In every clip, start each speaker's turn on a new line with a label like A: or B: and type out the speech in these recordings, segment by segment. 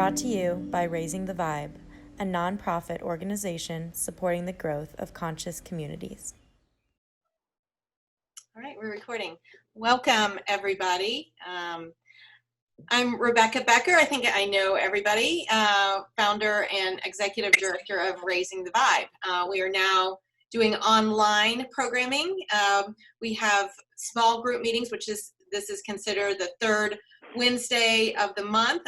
A: Brought to you by Raising the Vibe, a nonprofit organization supporting the growth of conscious communities.
B: All right, we're recording. Welcome, everybody. I'm Rebecca Becker. I think I know everybody, founder and executive director of Raising the Vibe. We are now doing online programming. We have small group meetings, this is considered the third Wednesday of the month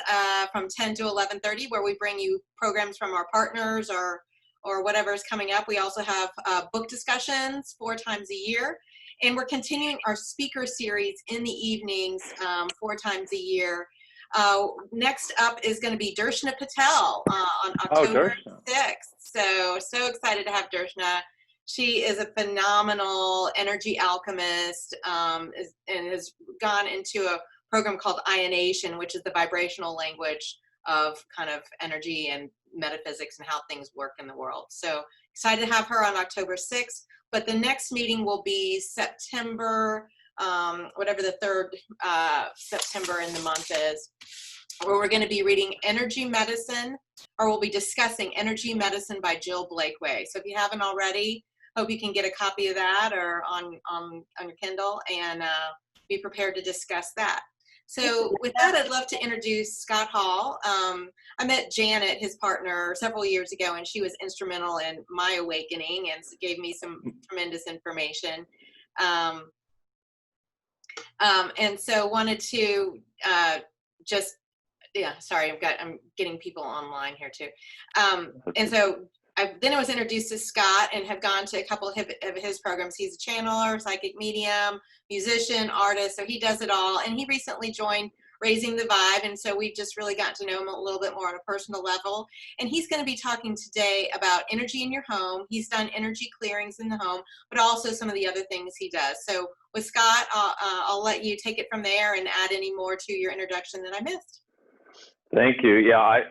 B: from 10 to 11:30, where we bring you programs from our partners or whatever is coming up. We also have book discussions 4 times a year. And we're continuing our speaker series in the evenings 4 times a year. Next up is going to be Darshana Patel on October 6th. So excited to have Darshana. She is a phenomenal energy alchemist and has gone into a program called Ionation, which is the vibrational language of kind of energy and metaphysics and how things work in the world. So excited to have her on October 6th. But the next meeting will be September, whatever the third September in the month is, where we're going to be reading Energy Medicine, or we'll be discussing Energy Medicine by Jill Blakeway. So if you haven't already, hope you can get a copy of that or on your Kindle and be prepared to discuss that. So with that, I'd love to introduce Scott Hall. I met Janet, his partner, several years ago, and she was instrumental in my awakening and gave me some tremendous information. And so wanted to sorry, I'm getting people online here too. And so then I was introduced to Scott and have gone to a couple of his programs. He's a channeler, psychic medium, musician, artist, so he does it all. And he recently joined Raising the Vibe, and so we've just really gotten to know him a little bit more on a personal level. And he's going to be talking today about energy in your home. He's done energy clearings in the home, but also some of the other things he does. So with Scott, I'll let you take it from there and add any more to your introduction that I missed.
C: Thank you. Yeah,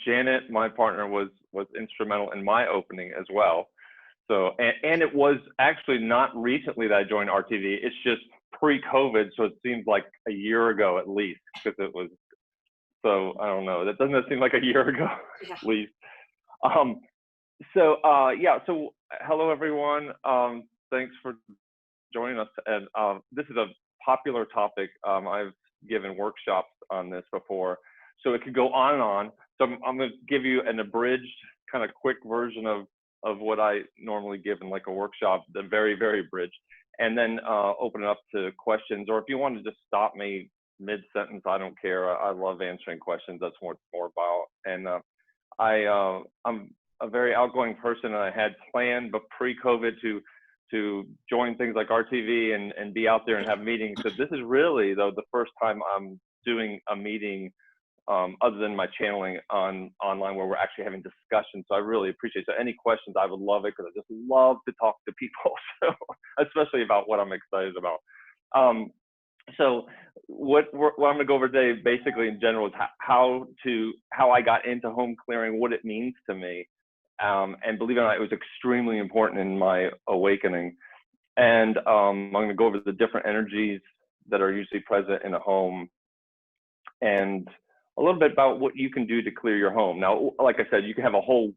C: Janet, my partner, was instrumental in my opening as well. So, and it was actually not recently that I joined RTV. It's just pre-COVID, so it seems like a year ago at least, because it was. So I don't know. That doesn't seem like a year ago, yeah. At least. So hello everyone. Thanks for joining us. And this is a popular topic. I've given workshops on this before. So it could go on and on. So I'm going to give you an abridged, kind of quick version of what I normally give in like a workshop, the very, very abridged, and then open it up to questions. Or if you want to just stop me mid-sentence, I don't care. I love answering questions. That's what it's more about. And I'm a very outgoing person, and I had planned, but pre-COVID to join things like RTV and be out there and have meetings. So this is really, though, the first time I'm doing a meeting other than my channeling online where we're actually having discussions. So I really appreciate it. So any questions, I would love it, because I just love to talk to people, so especially about what I'm excited about. So what I'm going to go over today, basically in general, is how I got into home clearing, what it means to me. And believe it or not, it was extremely important in my awakening. And I'm going to go over the different energies that are usually present in a home, and a little bit about what you can do to clear your home. Now, like I said, you can have a whole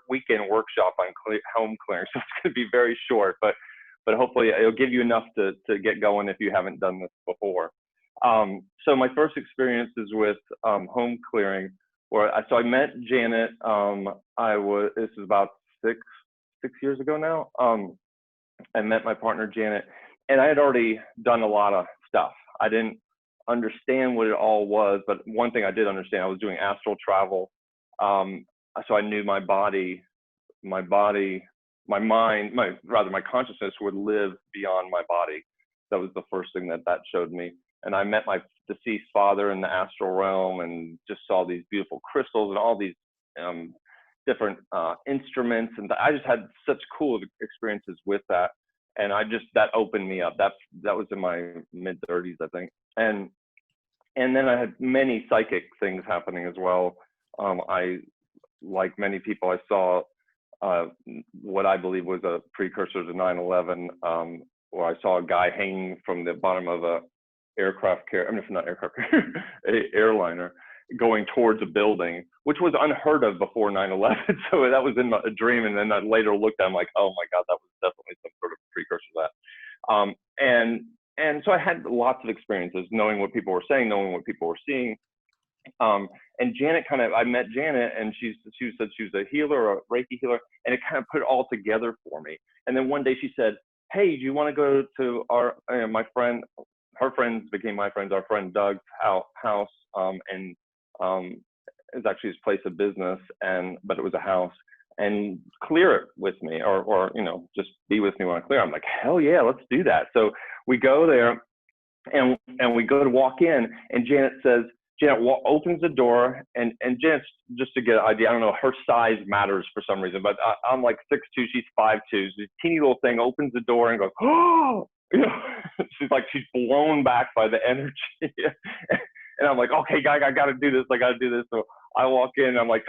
C: weekend workshop on home clearing, so it's going to be very short, but hopefully it'll give you enough to get going if you haven't done this before. So my first experience is with home clearing, so I met Janet. This is about six years ago now. I met my partner Janet, and I had already done a lot of stuff. I didn't understand what it all was, but one thing I did understand, I was doing astral travel. So I knew my body, my mind, my consciousness would live beyond my body. That was the first thing that showed me. And I met my deceased father in the astral realm and just saw these beautiful crystals and all these different instruments. And I just had such cool experiences with that. And that opened me up. That was in my mid-30s, I think. And then I had many psychic things happening as well. Like many people, I saw what I believe was a precursor to 9/11, where I saw a guy hanging from the bottom of a airliner. going towards a building, which was unheard of before 9/11. So that was in a dream. And then I later looked at it, I'm like, oh my God, that was definitely some sort of precursor to that. And so I had lots of experiences knowing what people were saying, knowing what people were seeing. And Janet I met Janet, and she said she was a healer, a Reiki healer, and it kind of put it all together for me. And then one day she said, hey, do you want to go to my friend, her friends became my friends, our friend Doug's house, and it was actually his place of business, but it was a house, and clear it with me, or just be with me when I clear. I'm like, hell yeah, let's do that. So we go there, and we go to walk in, and Janet opens the door, and Janet, just to get an idea, I don't know, her size matters for some reason, but I'm like 6'2", she's 5'2". This teeny little thing opens the door and goes, oh, she's blown back by the energy. And I'm like, okay, guy, I got to do this. So I walk in, and I'm like,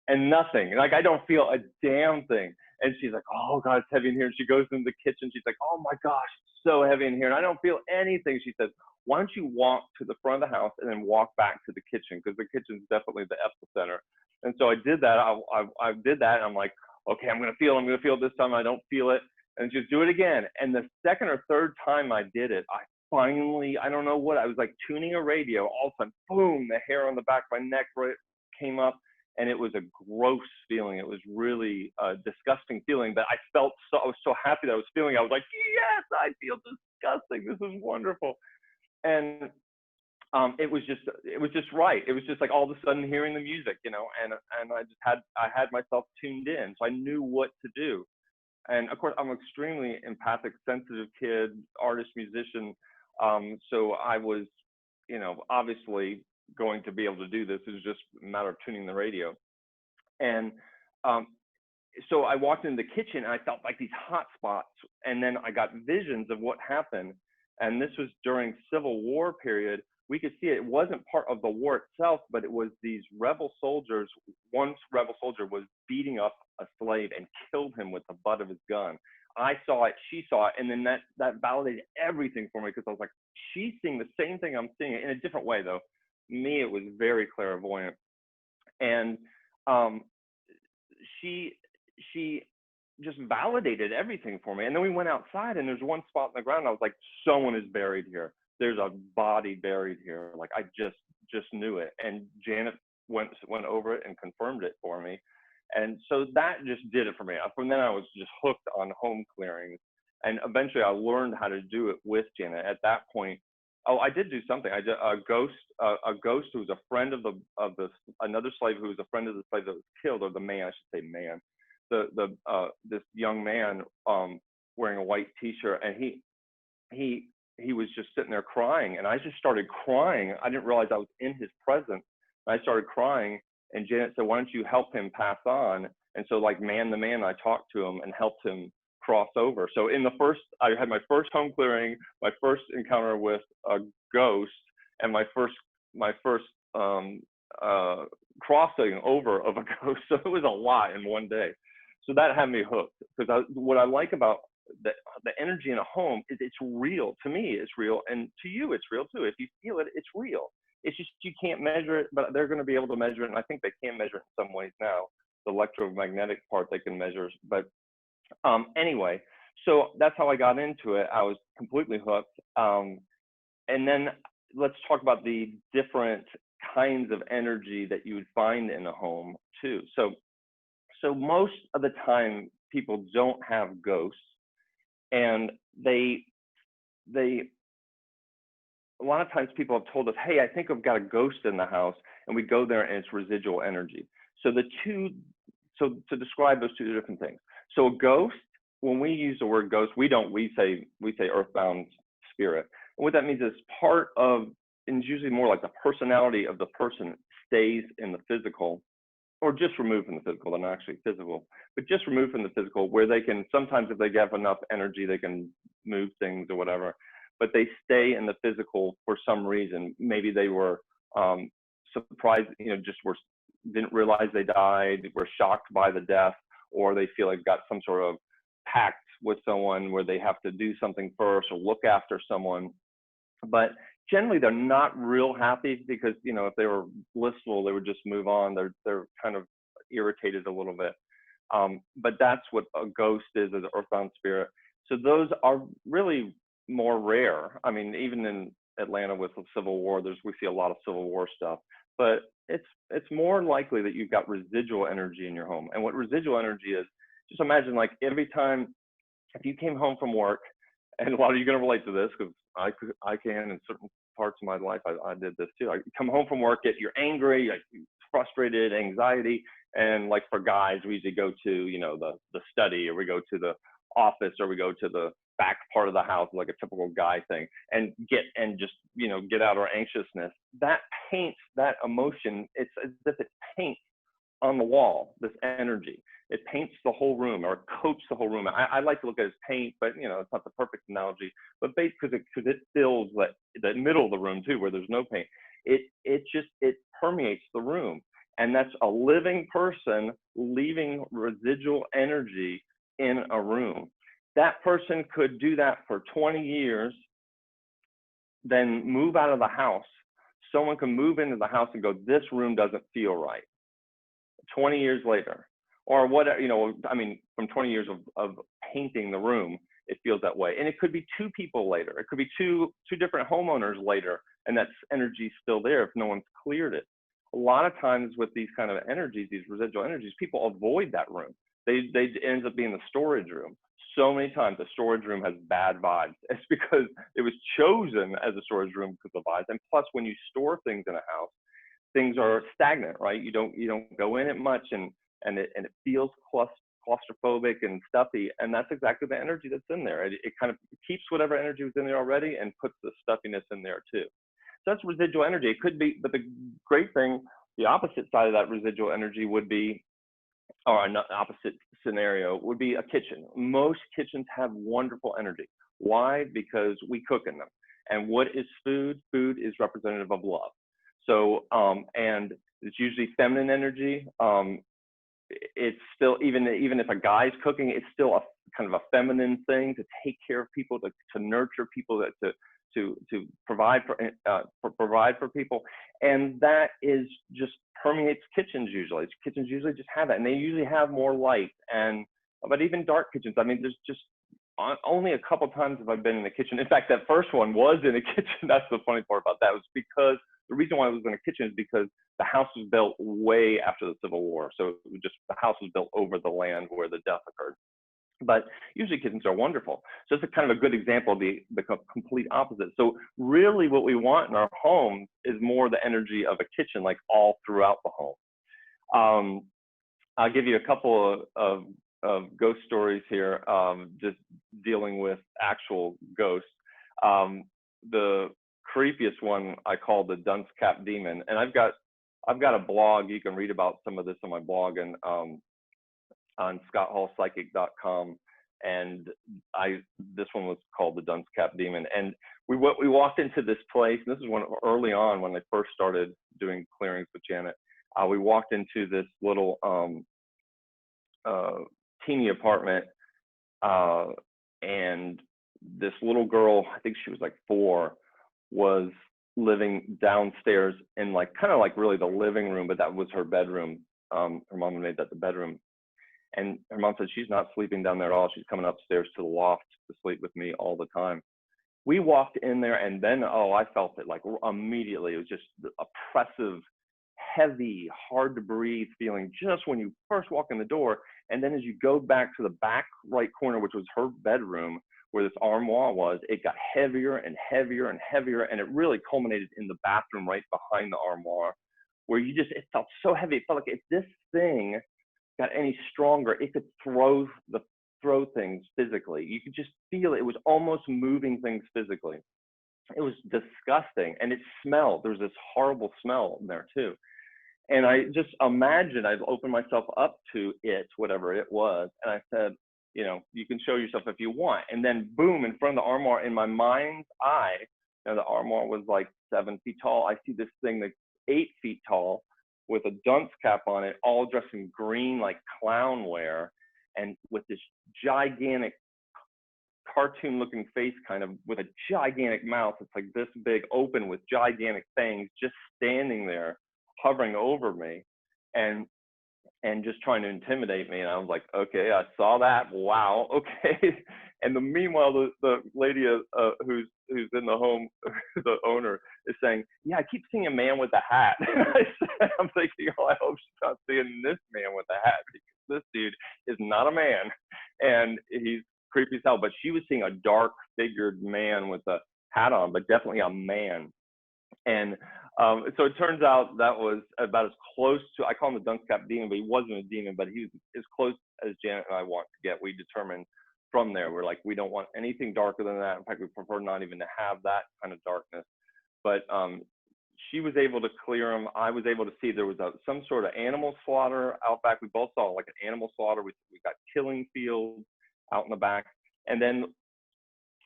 C: and nothing. Like, I don't feel a damn thing. And she's like, oh God, it's heavy in here. And she goes into the kitchen. She's like, oh my gosh, it's so heavy in here. And I don't feel anything. She says, why don't you walk to the front of the house and then walk back to the kitchen? Because the kitchen's definitely the epicenter. And so I did that. I did that. And I'm like, okay, I'm going to feel it this time. I don't feel it. And just do it again. And the second or third time I did it, I finally, I don't know what, I was like tuning a radio. All of a sudden, boom, the hair on the back of my neck came up. And it was a gross feeling. It was really a disgusting feeling, but I was so happy that I was feeling. I was like, yes, I feel disgusting. This is wonderful. And it was just right. It was just like all of a sudden hearing the music, and I had myself tuned in, so I knew what to do. And of course, I'm an extremely empathic, sensitive kid, artist, musician. So I was, obviously going to be able to do this. It was just a matter of tuning the radio. And so I walked into the kitchen, and I felt like these hot spots, and then I got visions of what happened. And this was during Civil War period. We could see it wasn't part of the war itself, but it was these rebel soldiers. One rebel soldier was beating up a slave and killed him with the butt of his gun. I saw it, she saw it, and then that validated everything for me, because I was like, she's seeing the same thing I'm seeing, in a different way though. Me, it was very clairvoyant. And she just validated everything for me. And then we went outside, and there's one spot in the ground. I was like, someone is buried here. There's a body buried here. Like, I just knew it. And Janet went over it and confirmed it for me. And so that just did it for me. From then I was just hooked on home clearings. And eventually I learned how to do it with Janet. At that point, I did do something. I did a ghost who was a friend of another slave who was a friend of the slave that was killed, or the man, I should say man. This young man wearing a white T-shirt, and he was just sitting there crying, and I just started crying. I didn't realize I was in his presence. I started crying, and Janet said, "Why don't you help him pass on?" And so, like man to man, I talked to him and helped him cross over. So I had my first home clearing, my first encounter with a ghost, and my first crossing over of a ghost. So it was a lot in one day. So that had me hooked, because what I like about the energy in a home is it's real. To me, it's real, and to you, it's real too. If you feel it, it's real. It's just you can't measure it, but they're going to be able to measure it, and I think they can measure it in some ways now. The electromagnetic part they can measure, but anyway, so that's how I got into it. I was completely hooked. And then let's talk about the different kinds of energy that you would find in a home too. So most of the time people don't have ghosts, and they a lot of times people have told us, hey, I think I've got a ghost in the house, and we go there and it's residual energy. So to describe those two different things. So a ghost, when we use the word ghost, we say earthbound spirit. And what that means is part of, and it's usually more like the personality of the person stays in the physical, or just removed from the physical. They're not actually physical, but just removed from the physical, where they can, sometimes if they have enough energy, they can move things or whatever, but they stay in the physical for some reason. Maybe they were surprised, didn't realize they died, were shocked by the death, or they feel like got some sort of pact with someone where they have to do something first or look after someone. But generally they're not real happy because, you know, if they were blissful, they would just move on. They're kind of irritated a little bit. But that's what a ghost is, an earthbound spirit. So those are really more rare. I mean, even in Atlanta with the Civil War, we see a lot of Civil War stuff, but it's more likely that you've got residual energy in your home. And what residual energy is, just imagine like every time, if you came home from work, and a lot of you are going to relate to this because I can in certain parts of my life, I did this too. I come home from work, you're angry, like frustrated, anxiety, and like for guys, we usually go to, you know, the study, or we go to the office, or we go to the back part of the house, like a typical guy thing, and just, you know, get out our anxiousness. That paints that emotion. It's as if it paints on the wall, this energy. It paints the whole room, or coats the whole room. I like to look at it as paint, but you know, it's not the perfect analogy. But because it fills the middle of the room too, where there's no paint. It permeates the room, and that's a living person leaving residual energy in a room. That person could do that for 20 years, then move out of the house. Someone can move into the house and go, this room doesn't feel right. 20 years later, or whatever, you know, I mean, from 20 years of painting the room, it feels that way. And it could be 2 people later. It could be two different homeowners later, and that energy's still there if no one's cleared it. A lot of times with these kind of energies, these residual energies, people avoid that room. They ends up being the storage room. So many times the storage room has bad vibes. It's because it was chosen as a storage room because of vibes. And plus, when you store things in a house, things are stagnant, right? You don't go in it much, and it feels claustrophobic and stuffy, and that's exactly the energy that's in there. It kind of keeps whatever energy was in there already and puts the stuffiness in there too. So that's residual energy. It could be, but the great thing, the opposite side of that residual energy would be, or an opposite scenario would be a kitchen. Most kitchens have wonderful energy. Why? Because we cook in them. And what is food? Food is representative of love. So, and it's usually feminine energy. It's still, even if a guy's cooking, it's still a kind of a feminine thing to take care of people, to nurture people, to provide for people. And that is just permeates kitchens usually. Kitchens usually just have that, and they usually have more light. But even dark kitchens, I mean, there's just only a couple times have I been in a kitchen. In fact, that first one was in a kitchen. That's the funny part about that, was because the reason why it was in a kitchen is because the house was built way after the Civil War. So the house was built over the land where the death occurred. But usually kitchens are wonderful. So it's a kind of a good example of the complete opposite. So really what we want in our home is more the energy of a kitchen, like all throughout the home. I'll give you a couple of ghost stories here, just dealing with actual ghosts. The creepiest one I call the dunce cap demon, and I've got a blog. You can read about some of this on my blog and on scotthallpsychic.com, and this one was called the dunce cap demon. And we walked into this place, and this is early on when I first started doing clearings with Janet. We walked into this little teeny apartment, and this little girl, I think she was like 4, was living downstairs in kind of like really the living room, but that was her bedroom. Her mom had made that the bedroom. And her mom said she's not sleeping down there at all. She's coming upstairs to the loft to sleep with me all the time. We walked in there, and then, I felt it like immediately. It was just the oppressive, heavy, hard to breathe feeling just when you first walk in the door. And then as you go back to the back right corner, which was her bedroom, where this armoire was, it got heavier and heavier and heavier. And it really culminated in the bathroom right behind the armoire, where it felt so heavy. It felt like if this thing got any stronger, it could throw things physically. You could just feel it. It was almost moving things physically. It was disgusting, and it smelled. There was this horrible smell in there too. And I just imagined I'd opened myself up to it, whatever it was, and I said, you can show yourself if you want. And then boom, in front of the armoire, in my mind's eye, the armoire was like 7 feet tall. I see this thing that's 8 feet tall, with a dunce cap on it, all dressed in green like clown wear, and with this gigantic cartoon looking face kind of with a gigantic mouth. It's like this big, open with gigantic fangs, just standing there, hovering over me and just trying to intimidate me. And I was like, okay, I saw that. Wow. Okay. And meanwhile, the lady who's in the home, the owner, is saying, yeah, I keep seeing a man with a hat. I'm thinking, oh, I hope she's not seeing this man with a hat, because this dude is not a man and he's creepy as hell. But she was seeing a dark figured man with a hat on, but definitely a man. And so it turns out that was about as close to, I call him the dunce cap demon, but he wasn't a demon, but he was as close as Janet and I want to get. We determined from there, we're like, we don't want anything darker than that. In fact, we prefer not even to have that kind of darkness. But she was able to clear him. I was able to see there was some sort of animal slaughter out back. We both saw like an animal slaughter. We got killing fields out in the back. And then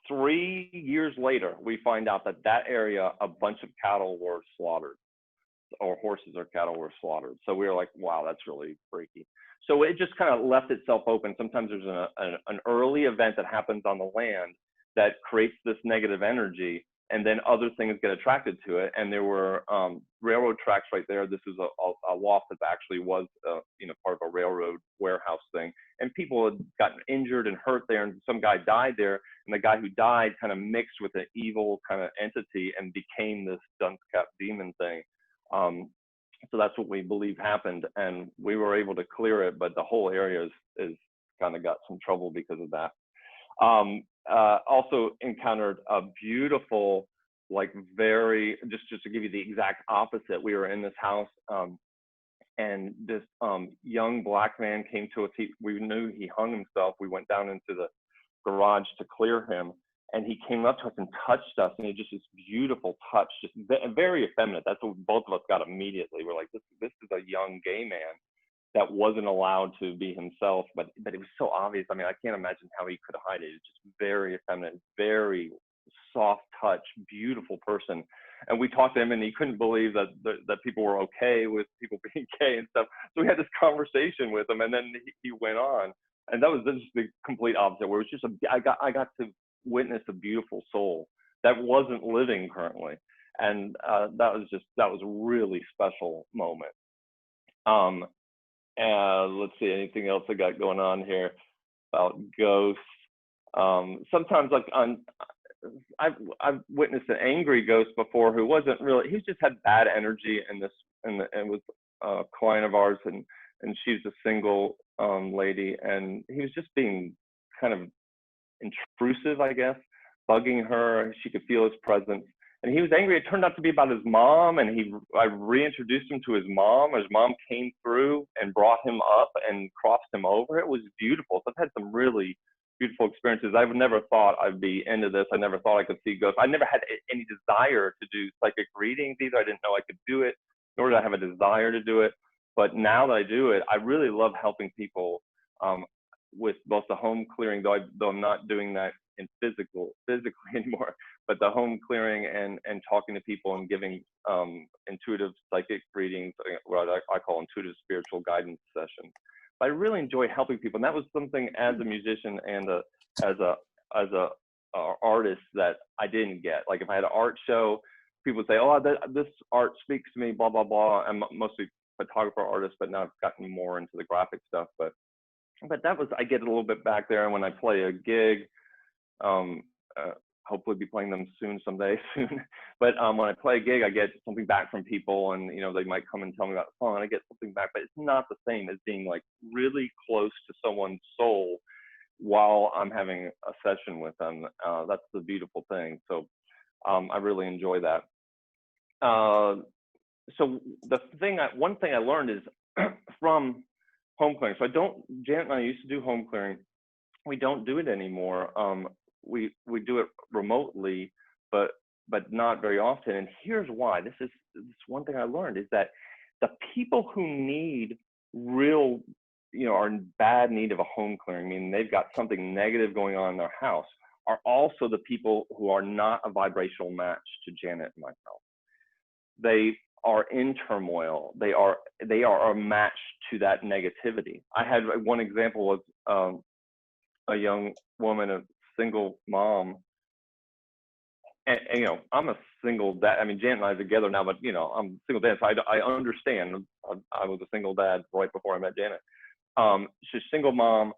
C: 3 years later, we find out that area, a bunch of cattle were slaughtered, or horses or cattle were slaughtered. So we were like, wow, that's really freaky. So it just kind of left itself open. Sometimes there's an early event that happens on the land that creates this negative energy, and then other things get attracted to it. And there were railroad tracks right there. This is a loft that actually was, part of a railroad warehouse thing. And people had gotten injured and hurt there, and some guy died there. And the guy who died kind of mixed with an evil kind of entity and became this dunce cap demon thing. So that's what we believe happened, and we were able to clear it, but the whole area is kind of got some trouble because of that. Also encountered a beautiful, like very, just to give you the exact opposite, we were in this house, and this young black man came to us. We knew he hung himself. We went down into the garage to clear him, and he came up to us and touched us, and he just this beautiful touch, just very effeminate. That's what both of us got immediately. We're like, this is a young gay man that wasn't allowed to be himself, but it was so obvious. I mean, I can't imagine how he could hide it. It's just very effeminate, very soft touch, beautiful person. And we talked to him, and he couldn't believe that people were okay with people being gay and stuff. So we had this conversation with him, and then he went on, and that was just the complete opposite. Where it was just I got to witness a beautiful soul that wasn't living currently, and that was a really special moment. Let's see, anything else I got going on here about ghosts? Sometimes, like I've witnessed an angry ghost before who wasn't really, he just had bad energy, and was a client of ours, and she's a single lady, and he was just being kind of intrusive, I guess, bugging her. She could feel his presence, and he was angry. It turned out to be about his mom, and I reintroduced him to his mom. His mom came through and brought him up and crossed him over. It was beautiful. So I've had some really beautiful experiences. I would never thought I'd be into this. I never thought I could see ghosts. I never had any desire to do psychic readings either. I didn't know I could do it, nor did I have a desire to do it. But now that I do it, I really love helping people with both the home clearing, though I'm not doing that in physically anymore, but the home clearing and talking to people and giving intuitive psychic readings, what I call intuitive spiritual guidance sessions. But I really enjoy helping people, and that was something as a musician and as a artist that I didn't get. Like if I had an art show, people would say, "Oh, this art speaks to me," blah blah blah. I'm mostly photographer, artist, but now I've gotten more into the graphic stuff. But that was, I get a little bit back there. And when I play a gig, hopefully be playing them someday. But when I play a gig, I get something back from people, and they might come and tell me about the song, and I get something back. But it's not the same as being like really close to someone's soul while I'm having a session with them. That's the beautiful thing. So I really enjoy that. So one thing I learned is from home clearing. So Janet and I used to do home clearing. We don't do it anymore. We do it remotely, but not very often. And here's why. This one thing I learned is that the people who need real, are in bad need of a home clearing, meaning they've got something negative going on in their house, are also the people who are not a vibrational match to Janet and myself. They are in turmoil. They are a match to that negativity. I had one example of a young woman of single mom, and you know, I'm a single dad. I mean, Janet and I are together now, but you know, I'm single dad, so I understand. I was a single dad right before I met Janet. She's a single mom.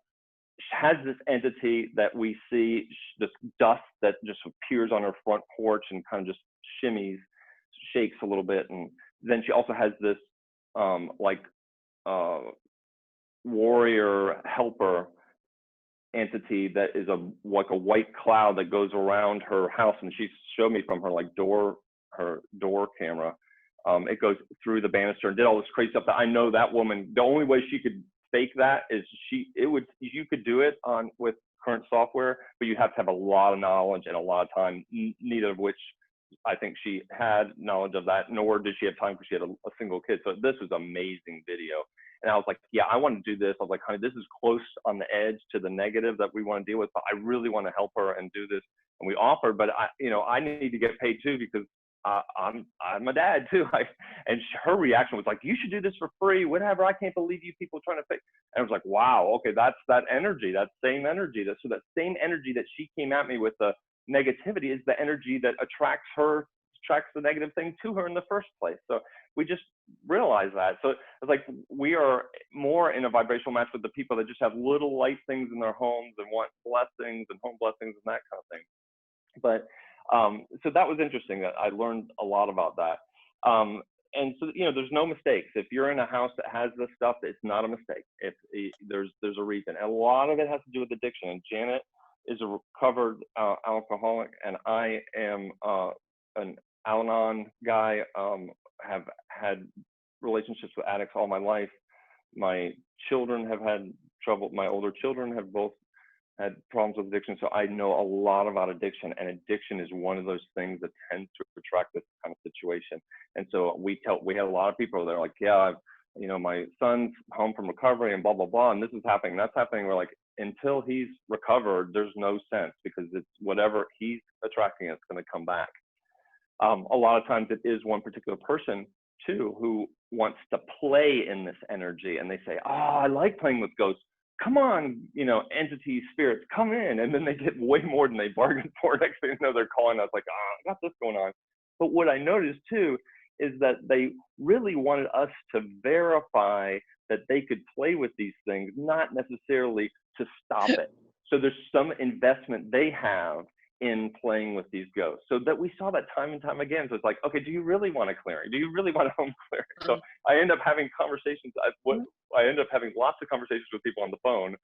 C: She has this entity that we see, this dust that just appears on her front porch and kind of just shimmies, shakes a little bit, and then she also has this like warrior helper entity that is like a white cloud that goes around her house, and she showed me from her like her door camera. It goes through the banister and did all this crazy stuff that I know that woman, the only way she could fake that is you could do it with current software, but you have to have a lot of knowledge and a lot of time, neither of which I think she had knowledge of that, nor did she have time because she had a single kid. So this was amazing video. And I was like, yeah, I want to do this. I was like, honey, this is close on the edge to the negative that we want to deal with, but I really want to help her and do this. And we offered, but I need to get paid too, because I'm a dad too. And her reaction was like, you should do this for free, whatever. I can't believe you people trying to fake. And I was like, wow, okay, that's that energy, that same energy. So that same energy that she came at me with the negativity is the energy that attracts the negative thing to her in the first place. So we just realized that. So it's like we are more in a vibrational match with the people that just have little light things in their homes and want blessings and home blessings and that kind of thing. But so that was interesting. That I learned a lot about that. And so, you know, there's no mistakes. If you're in a house that has this stuff, it's not a mistake. There's a reason. And a lot of it has to do with addiction. And Janet is a recovered alcoholic, and I am an Al-Anon guy. Have had relationships with addicts all my life. My children have had trouble. My older children have both had problems with addiction. So I know a lot about addiction, and addiction is one of those things that tends to attract this kind of situation. And so we had a lot of people that are like, yeah, my son's home from recovery and blah, blah, blah. And this is happening, that's happening. We're like, until he's recovered, there's no sense, because it's whatever he's attracting, it's going to come back. A lot of times it is one particular person too, who wants to play in this energy, and they say, oh, I like playing with ghosts. Come on, entities, spirits, come in. And then they get way more than they bargained for. Next thing you know, they're calling us like, I got this going on. But what I noticed too is that they really wanted us to verify that they could play with these things, not necessarily to stop it. So there's some investment they have in playing with these ghosts. So that we saw that time and time again. So it's like, okay, do you really want a clearing? Do you really want a home clearing? So I end up having conversations. I end up having lots of conversations with people on the phone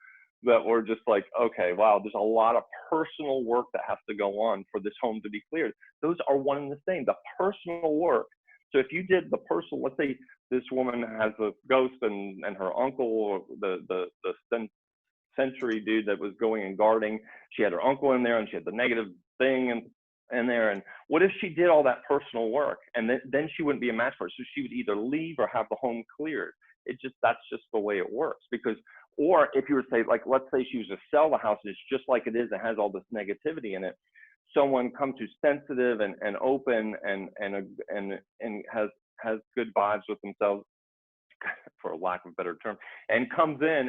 C: that were just like, okay, wow, there's a lot of personal work that has to go on for this home to be cleared. Those are one and the same, the personal work. So if you did the personal, let's say this woman has a ghost and her uncle, the century dude that was going and guarding, she had her uncle in there, and she had the negative thing in there. And what if she did all that personal work, and then she wouldn't be a match for it? So she would either leave or have the home cleared. That's just the way it works. Because, or if you were to say, like, let's say she was to sell the house, and it's just like it is, it has all this negativity in it. Someone comes who's sensitive and open and has good vibes with themselves, for a lack of a better term, and comes in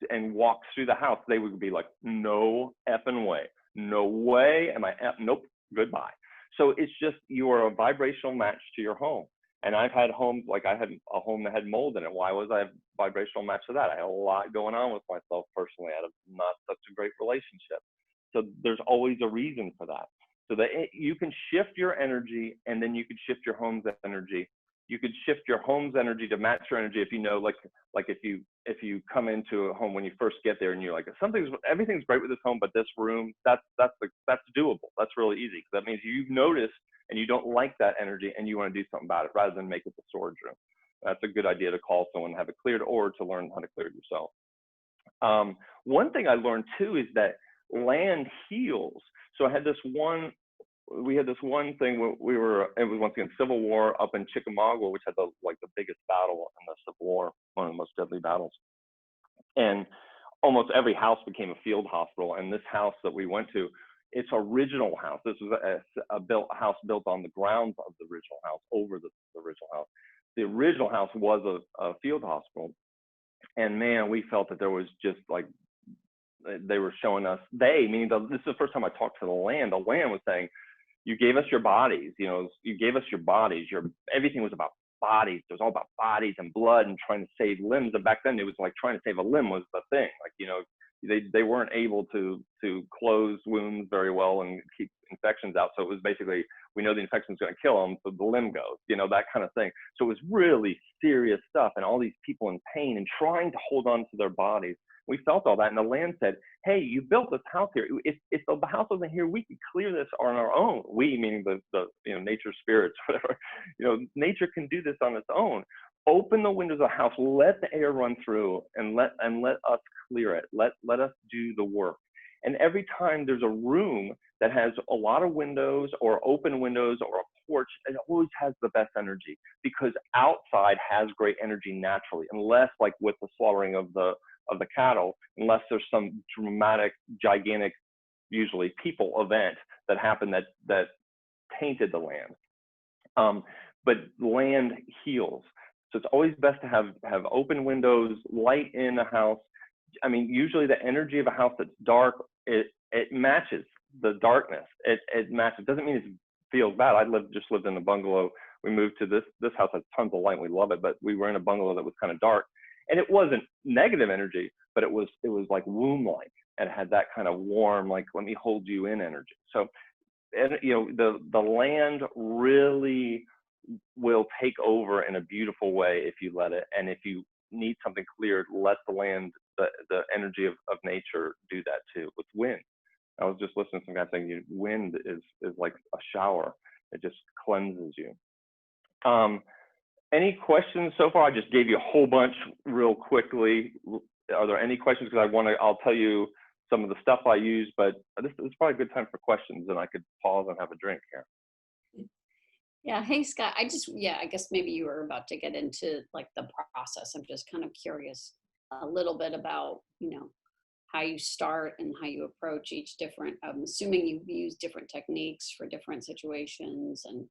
C: and walks through the house, they would be like, no effing way. No way am I, nope, goodbye. So it's just, you are a vibrational match to your home. And I've had homes, like I had a home that had mold in it. Why was I a vibrational match to that? I had a lot going on with myself personally. I had not such a great relationship. So there's always a reason for that. So that you can shift your energy, and then you can shift your home's energy. You could shift your home's energy to match your energy. If you know, like if you come into a home when you first get there and you're like, everything's great with this home, but this room, that's doable. That's really easy, because that means you've noticed and you don't like that energy and you want to do something about it, rather than make it the storage room. That's a good idea to call someone and have it cleared, or to learn how to clear it yourself. One thing I learned too is that land heals. So we had this one thing where it was once again Civil War up in Chickamauga, which had the biggest battle in the Civil War, one of the most deadly battles. And almost every house became a field hospital. And this house that we went to, its original house, this was a house built on the grounds of the original house, over the original house. The original house was a field hospital. And man, we felt that there was just like they were showing us, meaning this is the first time I talked to the land was saying, you gave us your bodies, you gave us your bodies, everything was about bodies. It was all about bodies and blood and trying to save limbs. And back then it was like trying to save a limb was the thing. Like, they weren't able to close wounds very well and keep infections out. So it was basically, we know the infection is going to kill them, so the limb goes, that kind of thing. So it was really serious stuff, and all these people in pain and trying to hold on to their bodies. We felt all that, and the land said, hey, you built this house here. If the house wasn't here, we could clear this on our own. We, meaning the nature spirits, whatever. Nature can do this on its own. Open the windows of the house, let the air run through, and let us clear it. Let us do the work. And every time there's a room that has a lot of windows or open windows or a porch, it always has the best energy, because outside has great energy naturally, unless, like with the slaughtering of the cattle, unless there's some dramatic, gigantic, usually people event that happened that tainted the land. But land heals. So it's always best to have open windows, light in a house. I mean, usually the energy of a house that's dark, it matches the darkness. It matches. It doesn't mean it feels bad. Just lived in a bungalow. We moved to this house has tons of light. We love it, but we were in a bungalow that was kind of dark, and it wasn't negative energy, but it was like womb-like, and it had that kind of warm, like, let me hold you in energy. So, and the land really will take over in a beautiful way if you let it. And if you need something cleared, let the land, the energy of nature do that too. With wind, I was just listening to some guy saying wind is like a shower. It just cleanses you. Any questions so far? I just gave you a whole bunch real quickly. Are there any questions? Because I'll tell you some of the stuff I use, but this is probably a good time for questions, and I could pause and have a drink here.
D: Yeah. Hey, Scott, I guess maybe you were about to get into like the process. I'm just kind of curious a little bit about, how you start and how you approach each different, I'm assuming you use different techniques for different situations. And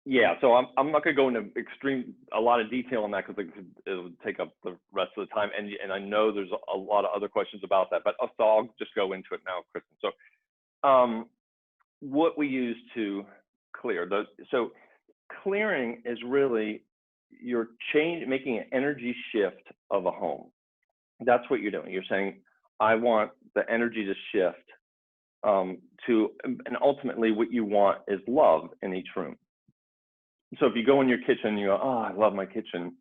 C: yeah, so I'm not going to go into a lot of detail on that, because it would take up the rest of the time. And I know there's a lot of other questions about that, but so I'll just go into it now, Kristen. So what we use to clear, so clearing is really you're making an energy shift of a home. That's what you're doing. You're saying, I want the energy to shift and ultimately what you want is love in each room. So if you go in your kitchen and you go, oh, I love my kitchen,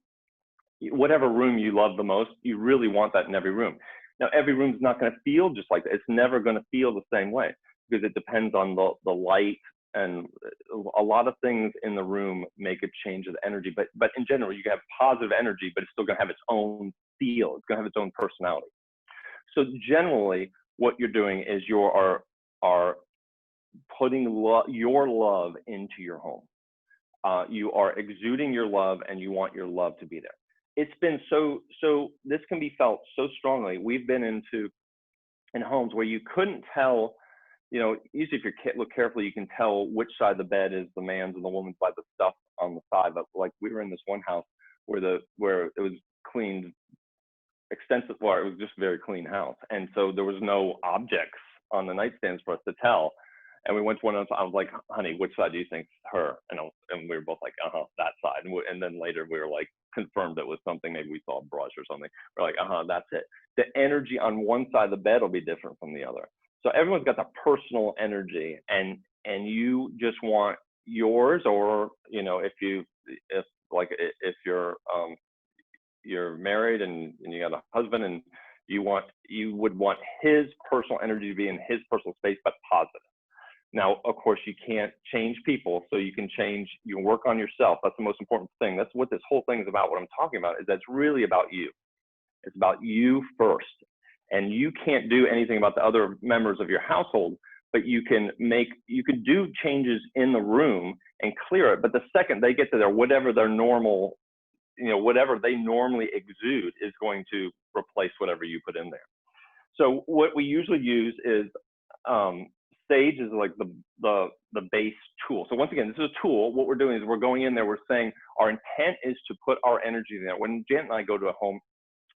C: whatever room you love the most, you really want that in every room. Now, every room's not going to feel just like that. It's never going to feel the same way, because it depends on the light, and a lot of things in the room make a change of the energy. But in general, you can have positive energy, but it's still going to have its own feel. It's going to have its own personality. So generally, what you're doing is you are putting your love into your home. You are exuding your love, and you want your love to be there. It's been so this can be felt so strongly. We've been in homes where you couldn't tell, usually if you look carefully, you can tell which side of the bed is the man's and the woman's by the stuff on the side. But like, we were in this one house where it was cleaned extensive, it was just a very clean house. And so there was no objects on the nightstands for us to tell. And we went to one of them. I was like, honey, which side do you think's her? And we were both like, that side. And then later we were like, confirmed it was something, maybe we saw a brush or something. We're like, that's it. The energy on one side of the bed will be different from the other. So everyone's got that personal energy, and you just want yours, or if you're married and you got a husband, and you would want his personal energy to be in his personal space, but positive. Now, of course, you can't change people, so you can work on yourself. That's the most important thing. That's what this whole thing is about. What I'm talking about is that's really about you. It's about you first. And you can't do anything about the other members of your household, but you can do changes in the room and clear it. But the second they get to there, whatever their normal, whatever they normally exude is going to replace whatever you put in there. So what we usually use is Sage is like the base tool. So once again, this is a tool. What we're doing is we're going in there, we're saying our intent is to put our energy in there. When Janet and I go to a home,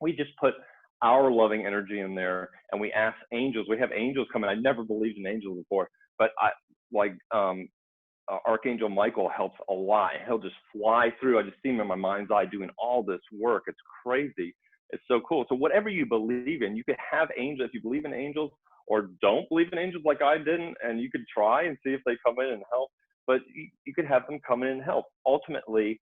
C: we just put our loving energy in there, and we ask angels. We have angels come in. I never believed in angels before, but Archangel Michael helps a lot. He'll just fly through. I just see him in my mind's eye doing all this work. It's crazy. It's so cool. So whatever you believe in, you could have angels. If you believe in angels or don't believe in angels like I didn't, and you could try and see if they come in and help, but you could have them come in and help. Ultimately,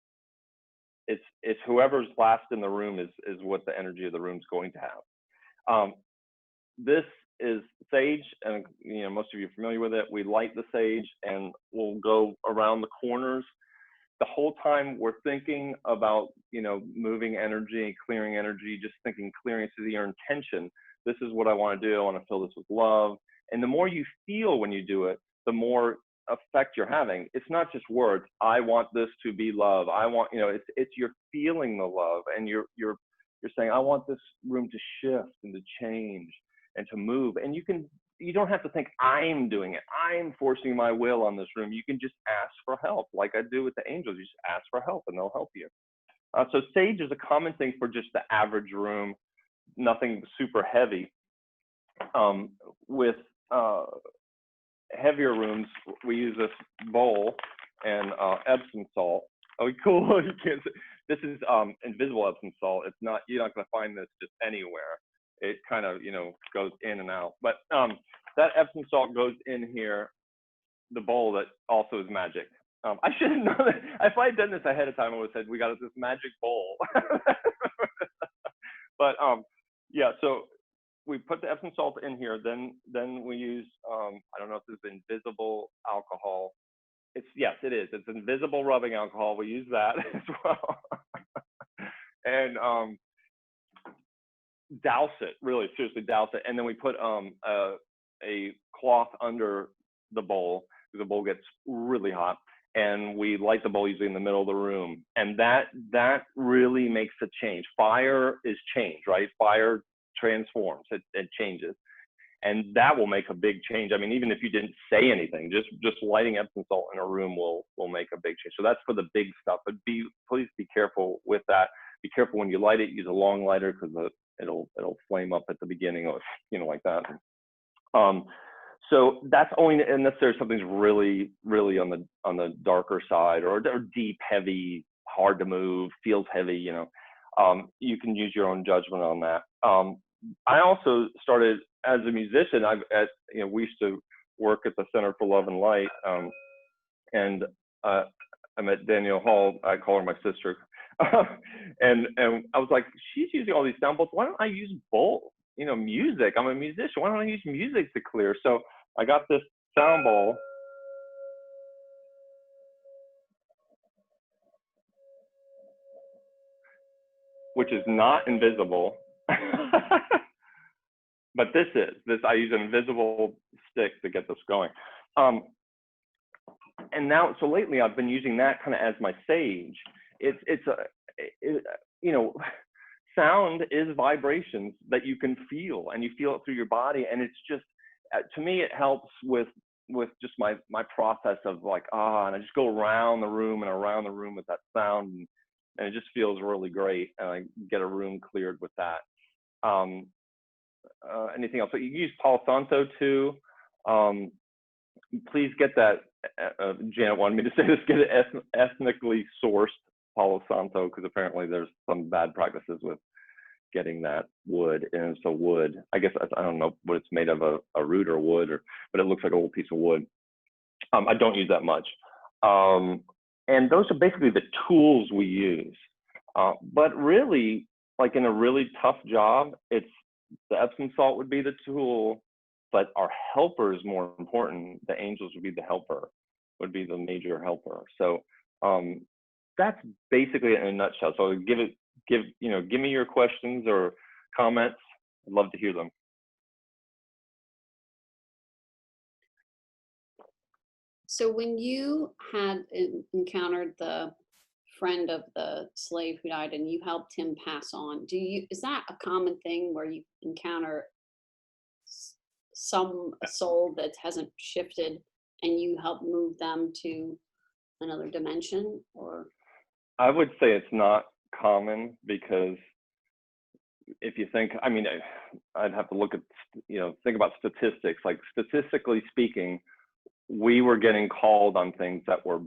C: it's whoever's last in the room is what the energy of the room's going to have. This is sage, and most of you are familiar with it. We light the sage, and we'll go around the corners. The whole time we're thinking about moving energy, clearing energy, just thinking clearing to your intention. This is what I want to do. I want to fill this with love. And the more you feel when you do it, the more effect you're having. It's not just words. I want this to be love. I want, it's you're feeling the love, and you're saying, I want this room to shift and to change and to move. And you don't have to think I'm doing it. I'm forcing my will on this room. You can just ask for help, like I do with the angels. You just ask for help, and they'll help you. So sage is a common thing for just the average room, nothing super heavy. With heavier rooms, we use this bowl and Epsom salt. Oh, cool! You can't see. This is invisible Epsom salt. It's not. You're not going to find this just anywhere. It kind of goes in and out. But that Epsom salt goes in here, the bowl that also is magic. I should have known that. If I had done this ahead of time, I would have said we got this magic bowl. But yeah, so we put the Epsom salt in here. Then we use I don't know if this is invisible alcohol. Yes, it is. It's invisible rubbing alcohol. We use that as well. And douse it, really seriously douse it. And then we put a cloth under the bowl, because the bowl gets really hot. And we light the bowl usually in the middle of the room. And that really makes a change. Fire is change, right? Fire transforms, it changes. And that will make a big change. I mean, even if you didn't say anything, just lighting Epsom salt in a room will make a big change. So that's for the big stuff. But please be careful with that. Be careful when you light it. Use a long lighter, because it'll flame up at the beginning, or like that. So that's only unless there's something's really, really on the darker side, or deep, heavy, hard to move, feels heavy. You can use your own judgment on that. I also started as a musician. We used to work at the Center for Love and Light, and I met Danielle Hall. I call her my sister, and I was like, she's using all these sound bowls. Why don't I use both? Music. I'm a musician. Why don't I use music to clear? So I got this sound bowl. Which is not invisible. But this I use an invisible stick to get this going. And now, so lately I've been using that kind of as my sage. Sound is vibrations that you can feel, and you feel it through your body. And it's just, to me, it helps with just my process of like, and I just go around the room with that sound, and it just feels really great. And I get a room cleared with that. Anything else? So you use Palo Santo too. Please get that. Janet wanted me to say this. Get it ethnically sourced Palo Santo, because apparently there's some bad practices with getting that wood. And so wood, I guess, I don't know what it's made of, a root or wood, but it looks like an old piece of wood. I don't use that much. And those are basically the tools we use. But really, like in a really tough job, it's the Epsom salt would be the tool, but our helper is more important. The angels would be the helper, would be the major helper. So that's basically it in a nutshell. So give me your questions or comments. I'd love to hear them.
D: So when you had encountered the friend of the slave who died and you helped him pass on, is that a common thing where you encounter some soul that hasn't shifted and you help move them to another dimension? Or I
C: would say it's not common, because if you think, I mean, I'd have to look at, think about statistics. Like statistically speaking, we were getting called on things that were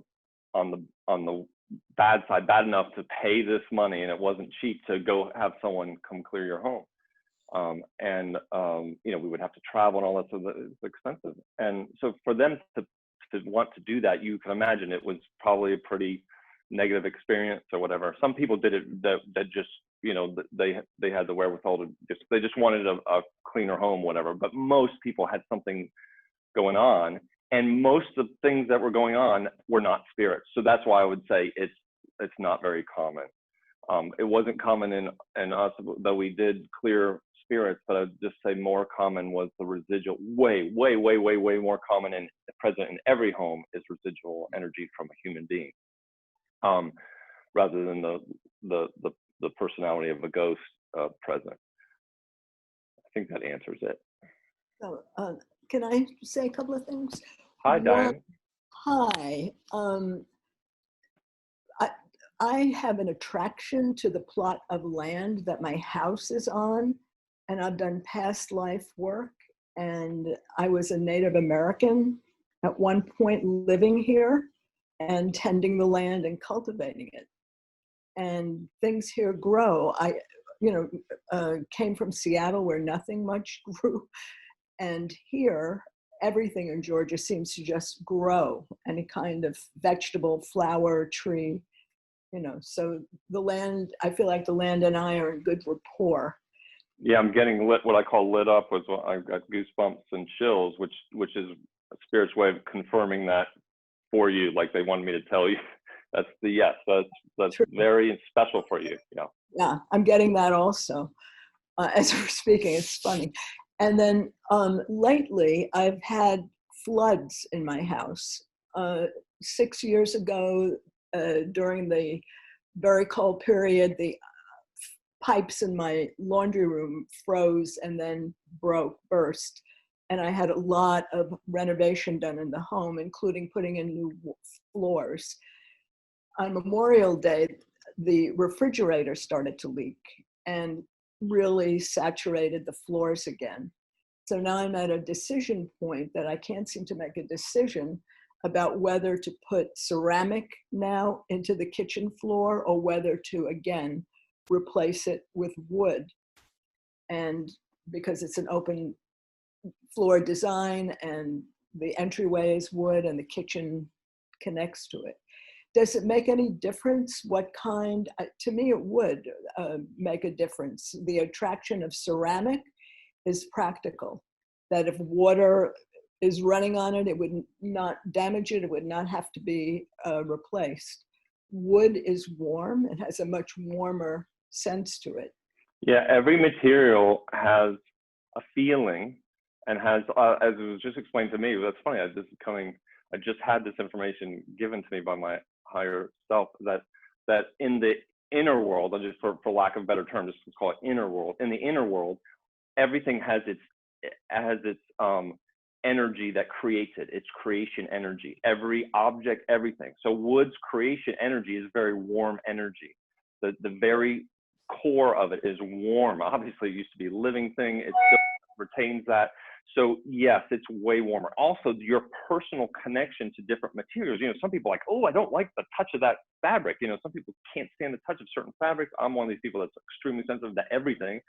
C: on the bad side, bad enough to pay this money, and it wasn't cheap to go have someone come clear your home. We would have to travel and all that, so it's expensive. And so for them to want to do that, you can imagine it was probably a pretty negative experience or whatever. Some people did it that just, they had the wherewithal to they just wanted a cleaner home, whatever. But most people had something going on, and most of the things that were going on were not spirits. So that's why I would say it's not very common. It wasn't common in us, though we did clear spirits, but I'd just say more common was the residual, way more common and present in every home is residual energy from a human being, rather than the personality of a ghost present. I think that answers it.
E: So, can I say a couple of things?
C: Hi, Diane.
E: Hi. I have an attraction to the plot of land that my house is on, and I've done past life work, and I was a Native American at one point living here and tending the land and cultivating it. And things here grow. I came from Seattle where nothing much grew, and here everything in Georgia seems to just grow, any kind of vegetable, flower, tree. So the land, I feel like the land and I are in good rapport.
C: Yeah, I'm getting what I call lit up. I've got goosebumps and chills, which is a spirit's way of confirming that for you. Like they wanted me to tell you. That's the yes. That's
E: True.
C: Very special for you. Yeah.
E: Yeah, I'm getting that also as we're speaking. It's funny. And then lately, I've had floods in my house. 6 years ago, during the very cold period, the pipes in my laundry room froze and then burst. And I had a lot of renovation done in the home, including putting in new floors. On Memorial Day, the refrigerator started to leak and really saturated the floors again. So now I'm at a decision point that I can't seem to make a decision about whether to put ceramic now into the kitchen floor or whether to, again, replace it with wood. And because it's an open floor design and the entryway is wood and the kitchen connects to it. Does it make any difference what kind? To me, it would make a difference. The attraction of ceramic is practical, that if water is running on it, it would not damage it, it would not have to be replaced. Wood is warm, it has a much warmer sense to it.
C: Yeah, every material has a feeling and has, as it was just explained to me, that's funny, I just had this information given to me by my higher self, that in the inner world, just for lack of a better term, just let's call it inner world. In the inner world, everything has its energy that creates it. It's creation energy. Every object, everything. So wood's creation energy is very warm energy. The very core of it is warm. Obviously, it used to be a living thing. It still retains that. So yes, it's way warmer. Also, your personal connection to different materials. Some people are like, oh, I don't like the touch of that fabric. Some people can't stand the touch of certain fabrics. I'm one of these people that's extremely sensitive to everything.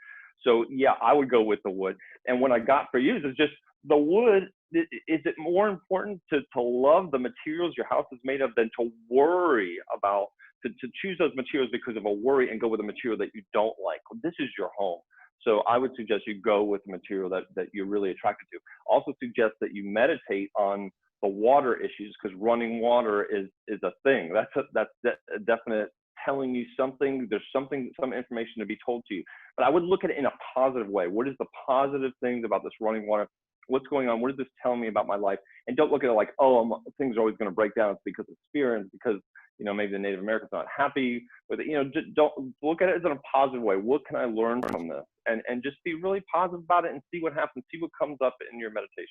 C: So yeah, I would go with the wood. And what I got for you is just the wood. Is it more important to love the materials your house is made of than to worry about, to choose those materials because of a worry and go with a material that you don't like? This is your home. So I would suggest you go with the material that you're really attracted to. Also suggest that you meditate on the water issues, because running water is a thing. That's a definite telling you something. There's some information to be told to you. But I would look at it in a positive way. What is the positive things about this running water? What's going on? What is this telling me about my life? And don't look at it like, oh, things are always going to break down. It's because of spirit, and because maybe the Native American's not happy with it. Just don't look at it as in a positive way. What can I learn from this? And just be really positive about it and see what happens. See what comes up in your meditation.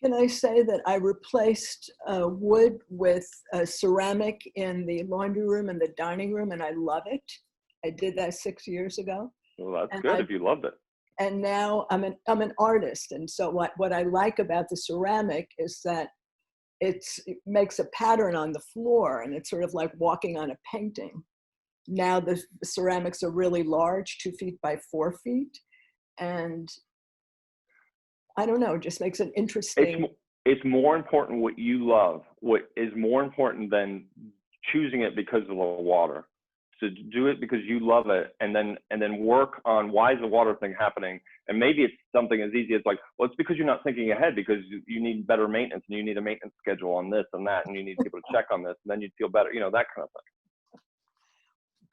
E: Can I say that I replaced wood with ceramic in the laundry room and the dining room, and I love it. I did that 6 years ago.
C: Well, that's
E: And
C: good if you loved it.
E: and now I'm an artist. And so what I like about the ceramic is that it makes a pattern on the floor, and it's sort of like walking on a painting. Now the ceramics are really large, 2 feet by 4 feet. And I don't know, it just makes an interesting.
C: It's more important what you love. What is more important than choosing it because of the water. So do it because you love it, and then work on why is the water thing happening. And maybe it's something as easy as like, well, it's because you're not thinking ahead, because you need better maintenance, and you need a maintenance schedule on this and that, and you need people to check on this, and then you'd feel better, that kind of thing.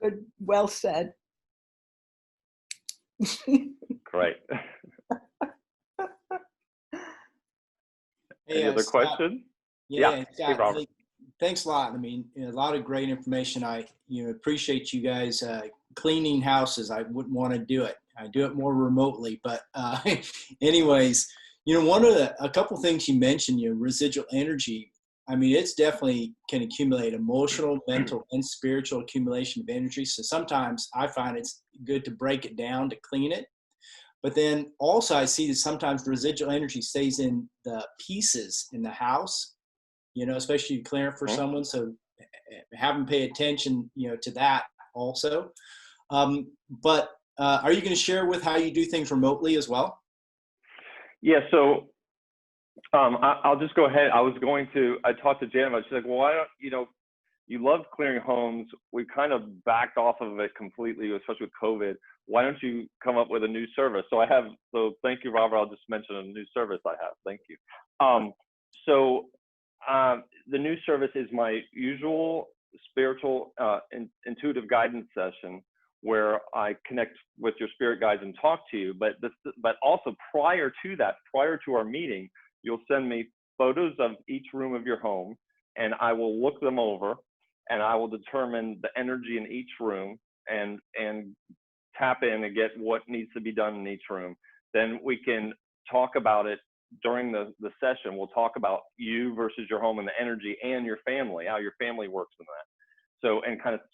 E: Good, well said.
C: Great.
F: Hey,
C: Any other
F: Scott.
C: questions?
F: Yeah,
C: Hey,
F: Scott,
C: Robert.
F: hey, thanks a lot. I mean, a lot of great information. I appreciate you guys cleaning houses. I wouldn't want to do it. I do it more remotely, but anyways, a couple things you mentioned, residual energy. I mean, it's definitely can accumulate emotional, mental, and spiritual accumulation of energy. So sometimes I find it's good to break it down to clean it. But then also I see that sometimes the residual energy stays in the pieces in the house, especially clearing for someone. So have them pay attention, to that also. But are you going to share with how you do things remotely as well?
C: Yeah, so I'll just go ahead. I talked to Janet about it. She's like, well, why don't, you love clearing homes. We kind of backed off of it completely, especially with COVID. Why don't you come up with a new service? So thank you, Robert. I'll just mention a new service I have. Thank you. The new service is my usual spiritual intuitive guidance session, where I connect with your spirit guides and talk to you. But also prior to our meeting, you'll send me photos of each room of your home, and I will look them over, and I will determine the energy in each room and tap in and get what needs to be done in each room. Then we can talk about it during the session. We'll talk about you versus your home and the energy and your family, how your family works in that. So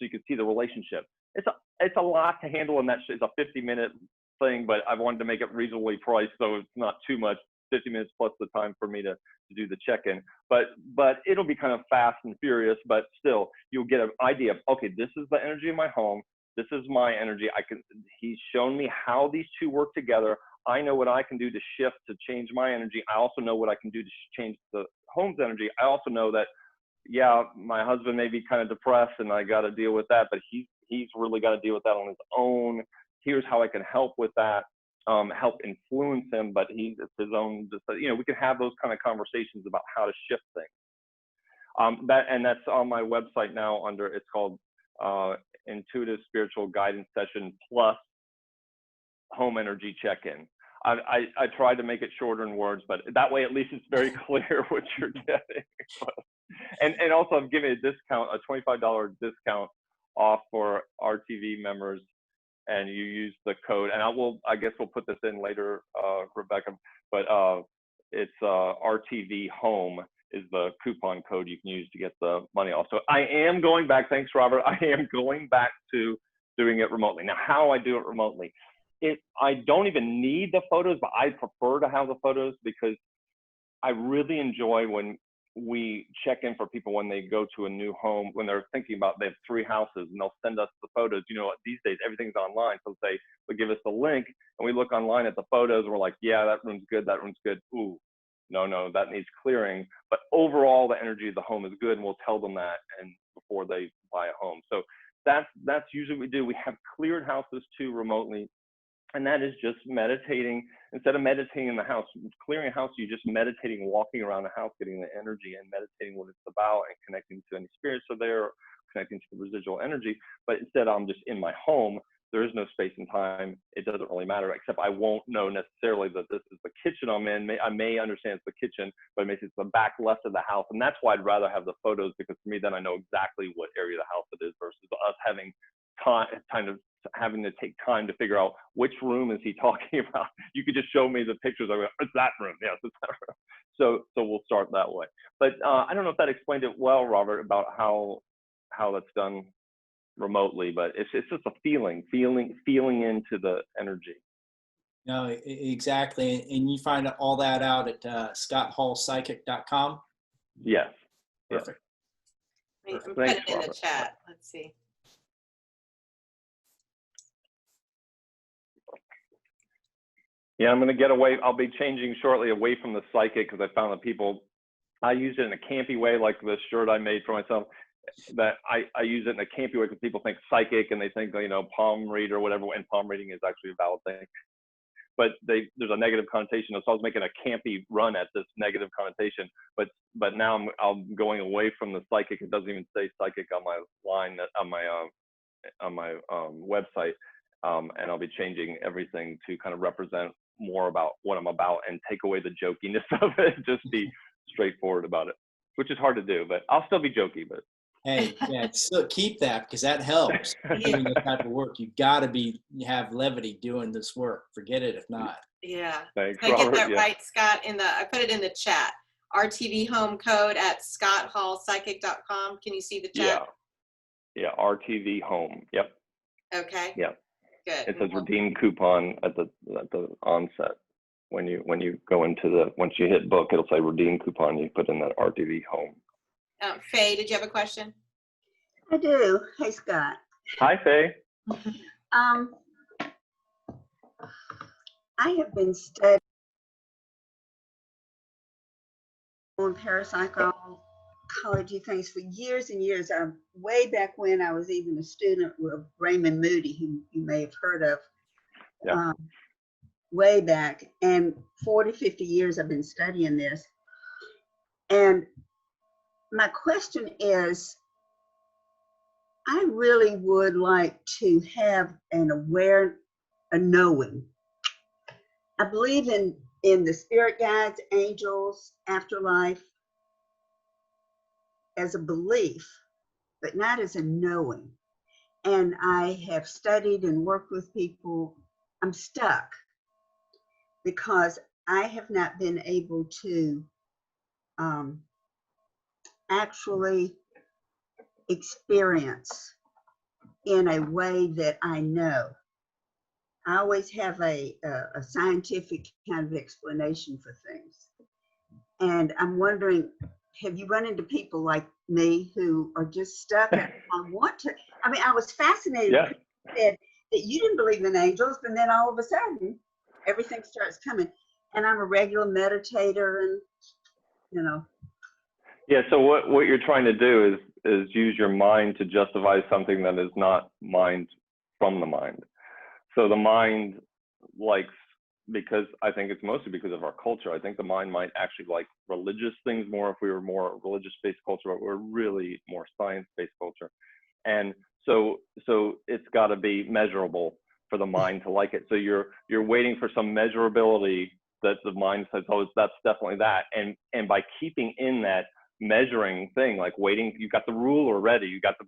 C: you can see the relationship. It's a lot to handle, and it's a 50-minute thing, but I wanted to make it reasonably priced so it's not too much. 50 minutes plus the time for me to do the check-in, but it'll be kind of fast and furious, but still you'll get an idea of, okay, this is the energy of my home, this is my energy. He's shown me how these two work together. I know what I can do to shift to change my energy. I also know what I can do to change the home's energy. I also know that, yeah, my husband may be kind of depressed and I got to deal with that, but he's really got to deal with that on his own. Here's how I can help with that. Help influence him, but it's his own. We can have those kind of conversations about how to shift things. That's on my website now. It's called Intuitive Spiritual Guidance Session plus Home Energy Check-in. I tried to make it shorter in words, but that way at least it's very clear what you're getting. and also I'm giving a discount, a $25 discount off for RTV members. And you use the code, and I guess we'll put this in later, Rebecca, but it's RTV Home is the coupon code you can use to get the money off. So I am going back, thanks Robert, I am going back to doing it remotely. Now, how I do it remotely, I don't even need the photos, but I prefer to have the photos because I really enjoy when we check in for people when they go to a new home, when they're thinking about, they have 3 houses and they'll send us the photos. These days everything's online. So they'll give us the link and we look online at the photos and we're like, yeah, that room's good. That room's good. Ooh, no, that needs clearing. But overall the energy of the home is good, and we'll tell them that and before they buy a home. So that's usually what we do. We have cleared houses too remotely. And that is just meditating. Instead of meditating in the house, clearing a house, you're just meditating, walking around the house, getting the energy and meditating what it's about and connecting to any spirits are there, connecting to the residual energy. But instead, I'm just in my home. There is no space and time. It doesn't really matter, except I won't know necessarily that this is the kitchen I'm in. I may understand it's the kitchen, but it makes it the back left of the house. And that's why I'd rather have the photos, because for me, then I know exactly what area of the house it is versus us having having to take time to figure out which room is he talking about. You could just show me the pictures. I go, it's that room. Yes, it's that room. So we'll start that way. But I don't know if that explained it well, Robert, about how that's done. remotely, but it's just a feeling into the energy.
F: No, exactly. And you find all that out at scotthallpsychic.com.
C: Yes.
F: Perfect.
B: I'm
C: Thanks,
B: putting it in the
C: Robert.
B: chat. Let's see.
C: Yeah, I'm going to get away. I'll be changing shortly away from the psychic because I found that I use it in a campy way, like the shirt I made for myself, that I use it in a campy way because people think psychic and they think, palm read or whatever, and palm reading is actually a valid thing. But there's a negative connotation. So I was making a campy run at this negative connotation, but now I'm going away from the psychic. It doesn't even say psychic on my line, on my website. And I'll be changing everything to kind of represent more about what I'm about and take away the jokiness of it. Just be straightforward about it, which is hard to do, but I'll still be jokey. But
F: hey, yeah, so keep that because that helps doing this type of work. You've got to have levity doing this work. Forget it if not.
B: Yeah.
C: thanks,
B: Did I get
C: Robert.
B: that
C: Yeah.
B: right, Scott? I put it in the chat. RTV home code at scotthallpsychic.com. Can you see the chat?
C: Yeah. RTV home. Yep.
B: Okay.
C: Yeah.
B: Good.
C: It says redeem coupon at the onset. When you go into once you hit book, it'll say redeem coupon. You put in that RTV home.
B: Faye, did you have a question?
G: I do. Hey, Scott.
C: Hi, Faye.
G: I have been studying on parapsychology things for years and years. Way back when I was even a student with Raymond Moody, who you may have heard of.
C: Yeah.
G: Way back, and 40, 50 years I've been studying this. And my question is, I really would like to have a knowing. I believe in the spirit guides, angels, afterlife as a belief, but not as a knowing. And I have studied and worked with people. I'm stuck because I have not been able to actually experience in a way that I know. I always have a scientific kind of explanation for things. And I'm wondering, have you run into people like me who are just stuck? I was fascinated.
C: Yeah.
G: You said that you didn't believe in angels, and then all of a sudden, everything starts coming. And I'm a regular meditator, and
C: Yeah. So what you're trying to do is use your mind to justify something that is not mind from the mind. So the mind likes, because I think it's mostly because of our culture. I think the mind might actually like religious things more if we were more religious-based culture, but we're really more science-based culture. And so it's got to be measurable for the mind to like it. So you're waiting for some measurability that the mind says, oh, that's definitely that. And by keeping in that measuring thing, like waiting, you got the ruler ready, you got the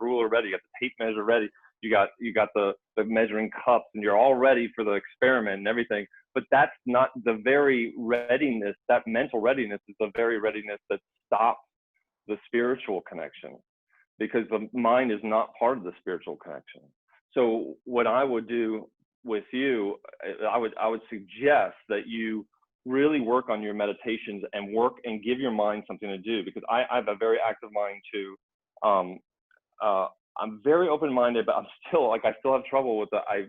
C: tape measure ready, you got the measuring cups, and you're all ready for the experiment and everything. But that's not the very readiness. That mental readiness is the very readiness that stops the spiritual connection, because the mind is not part of the spiritual connection. So what I would do with you, I would suggest that you really work on your meditations and work and give your mind something to do, because I have a very active mind too. I'm very open-minded, but I still have trouble with I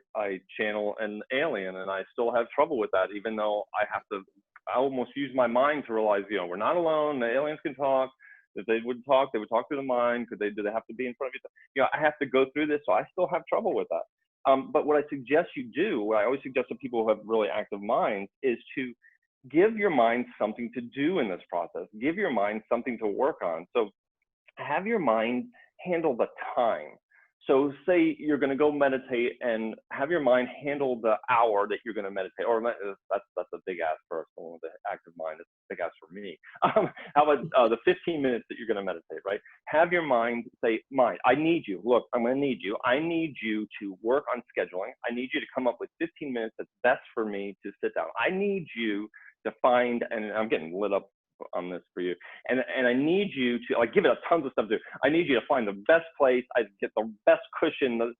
C: channel an alien, and I still have trouble with that, even though I almost use my mind to realize, we're not alone. The aliens can talk. If they would talk, they would talk through the mind. Do they have to be in front of you? I have to go through this, so I still have trouble with that. But what I suggest you do, what I always suggest to people who have really active minds, is to give your mind something to do in this process. Give your mind something to work on. So have your mind handle the time. So say you're going to go meditate, and have your mind handle the hour that you're going to meditate. Or that's a big ask for someone with an active mind. It's a big ask for me. How about the 15 minutes that you're going to meditate, right? Have your mind say, mind, I need you. Look, I'm going to need you. I need you to work on scheduling. I need you to come up with 15 minutes that's best for me to sit down. I need you to find, and I'm getting lit up on this for you. And I need you to, like, give it a tons of stuff to do. I need you to find the best place. I get the best cushion.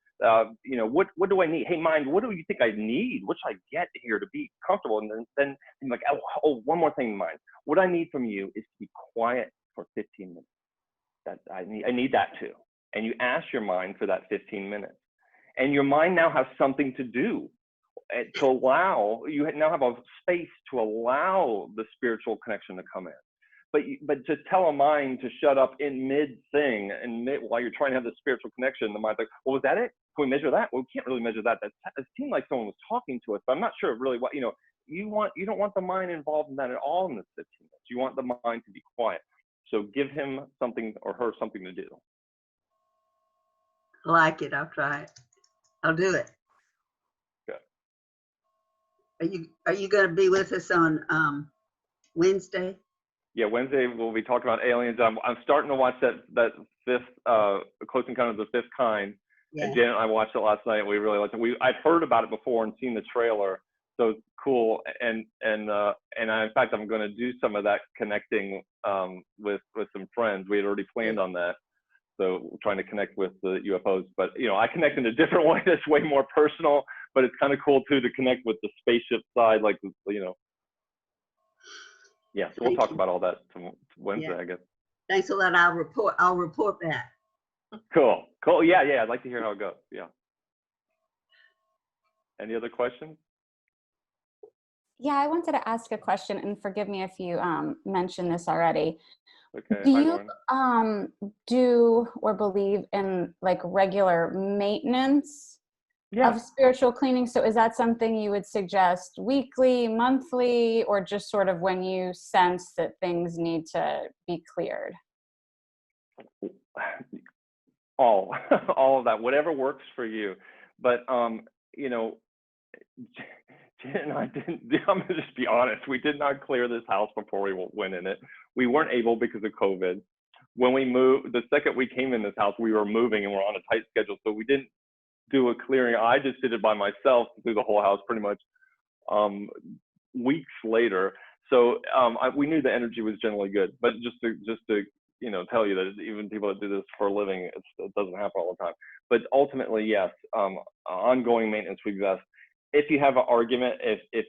C: You know, what do I need? Hey, mind, what do you think I need? What should I get here to be comfortable? And then I'm like, oh, one more thing in mind. What I need from you is to be quiet for 15 minutes. That I need that too. And you ask your mind for that 15 minutes. And your mind now has something to do. To allow, you now have a space to allow the spiritual connection to come in. But to tell a mind to shut up in mid thing and while you're trying to have the spiritual connection, the mind's like, well, was that it? Can we measure that? Well, we can't really measure that. It seemed like someone was talking to us, but I'm not sure really what, you know, you don't want the mind involved in that at all in this 15 minutes. You want the mind to be quiet. So give him something or her something to do.
G: I like it. I'll try it. I'll do it. Are you going to be with us on Wednesday?
C: Yeah, Wednesday we'll be talking about aliens. I'm starting to watch that fifth Close Encounters of the Fifth Kind.
G: Yeah.
C: And Janet and I watched it last night. We really liked it. I'd heard about it before and seen the trailer, so it's cool. And in fact, I'm going to do some of that connecting with some friends. We had already planned on that. So we're trying to connect with the UFOs, but you know, I connect in a different way that's way more personal, but it's kind of cool too to connect with the spaceship side, like, you know. Yeah, so we'll talk about all that Wednesday, I guess.
G: Thanks a lot. I'll report back.
C: Cool. Yeah, I'd like to hear how it goes. Yeah. Any other questions?
H: Yeah, I wanted to ask a question, and forgive me if you mentioned this already.
C: Okay.
H: Do
C: Hi,
H: you do or believe in like regular maintenance of spiritual cleaning? So is that something you would suggest weekly, monthly, or just sort of when you sense that things need to be cleared?
C: All of that, whatever works for you. But you know, Janet and I didn't, I'm gonna just be honest, we did not clear this house before we went in it. We weren't able because of COVID. When we moved, the second we came in this house, we were moving and we're on a tight schedule, so we didn't do a clearing. I just did it by myself through the whole house pretty much weeks later. So we knew the energy was generally good, but just to you know, tell you that even people that do this for a living, it doesn't happen all the time. But ultimately, yes, ongoing maintenance would be best. If you have an argument, if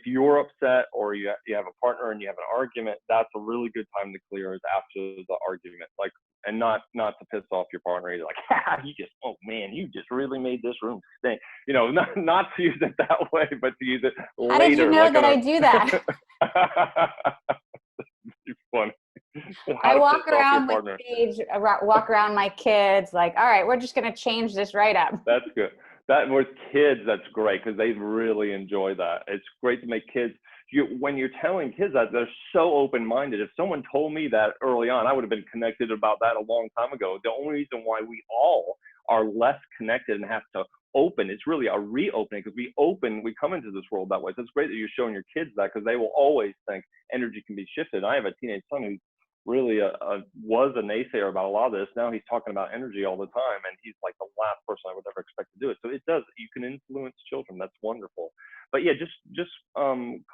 C: you're upset or you have a partner and you have an argument, that's a really good time to clear is after the argument. Like, and not to piss off your partner. You're like, ha, oh man, you just really made this room stink. You know, not to use it that way, but to use it later.
H: How did you know that I do that?
C: It's funny.
H: I walk around with Paige, walk around my kids, like, all right, we're just going to change this right up.
C: That's good. That with kids, that's great because they really enjoy that. It's great to make kids. When you're telling kids that, they're so open-minded. If someone told me that early on, I would have been connected about that a long time ago. The only reason why we all are less connected and have to open, it's really a reopening because we come into this world that way. So it's great that you're showing your kids that because they will always think energy can be shifted. I have a teenage son who's really was a naysayer about a lot of this. Now he's talking about energy all the time, and he's like the last person I would ever expect to do it. So it does. You can influence children. That's wonderful. But yeah, just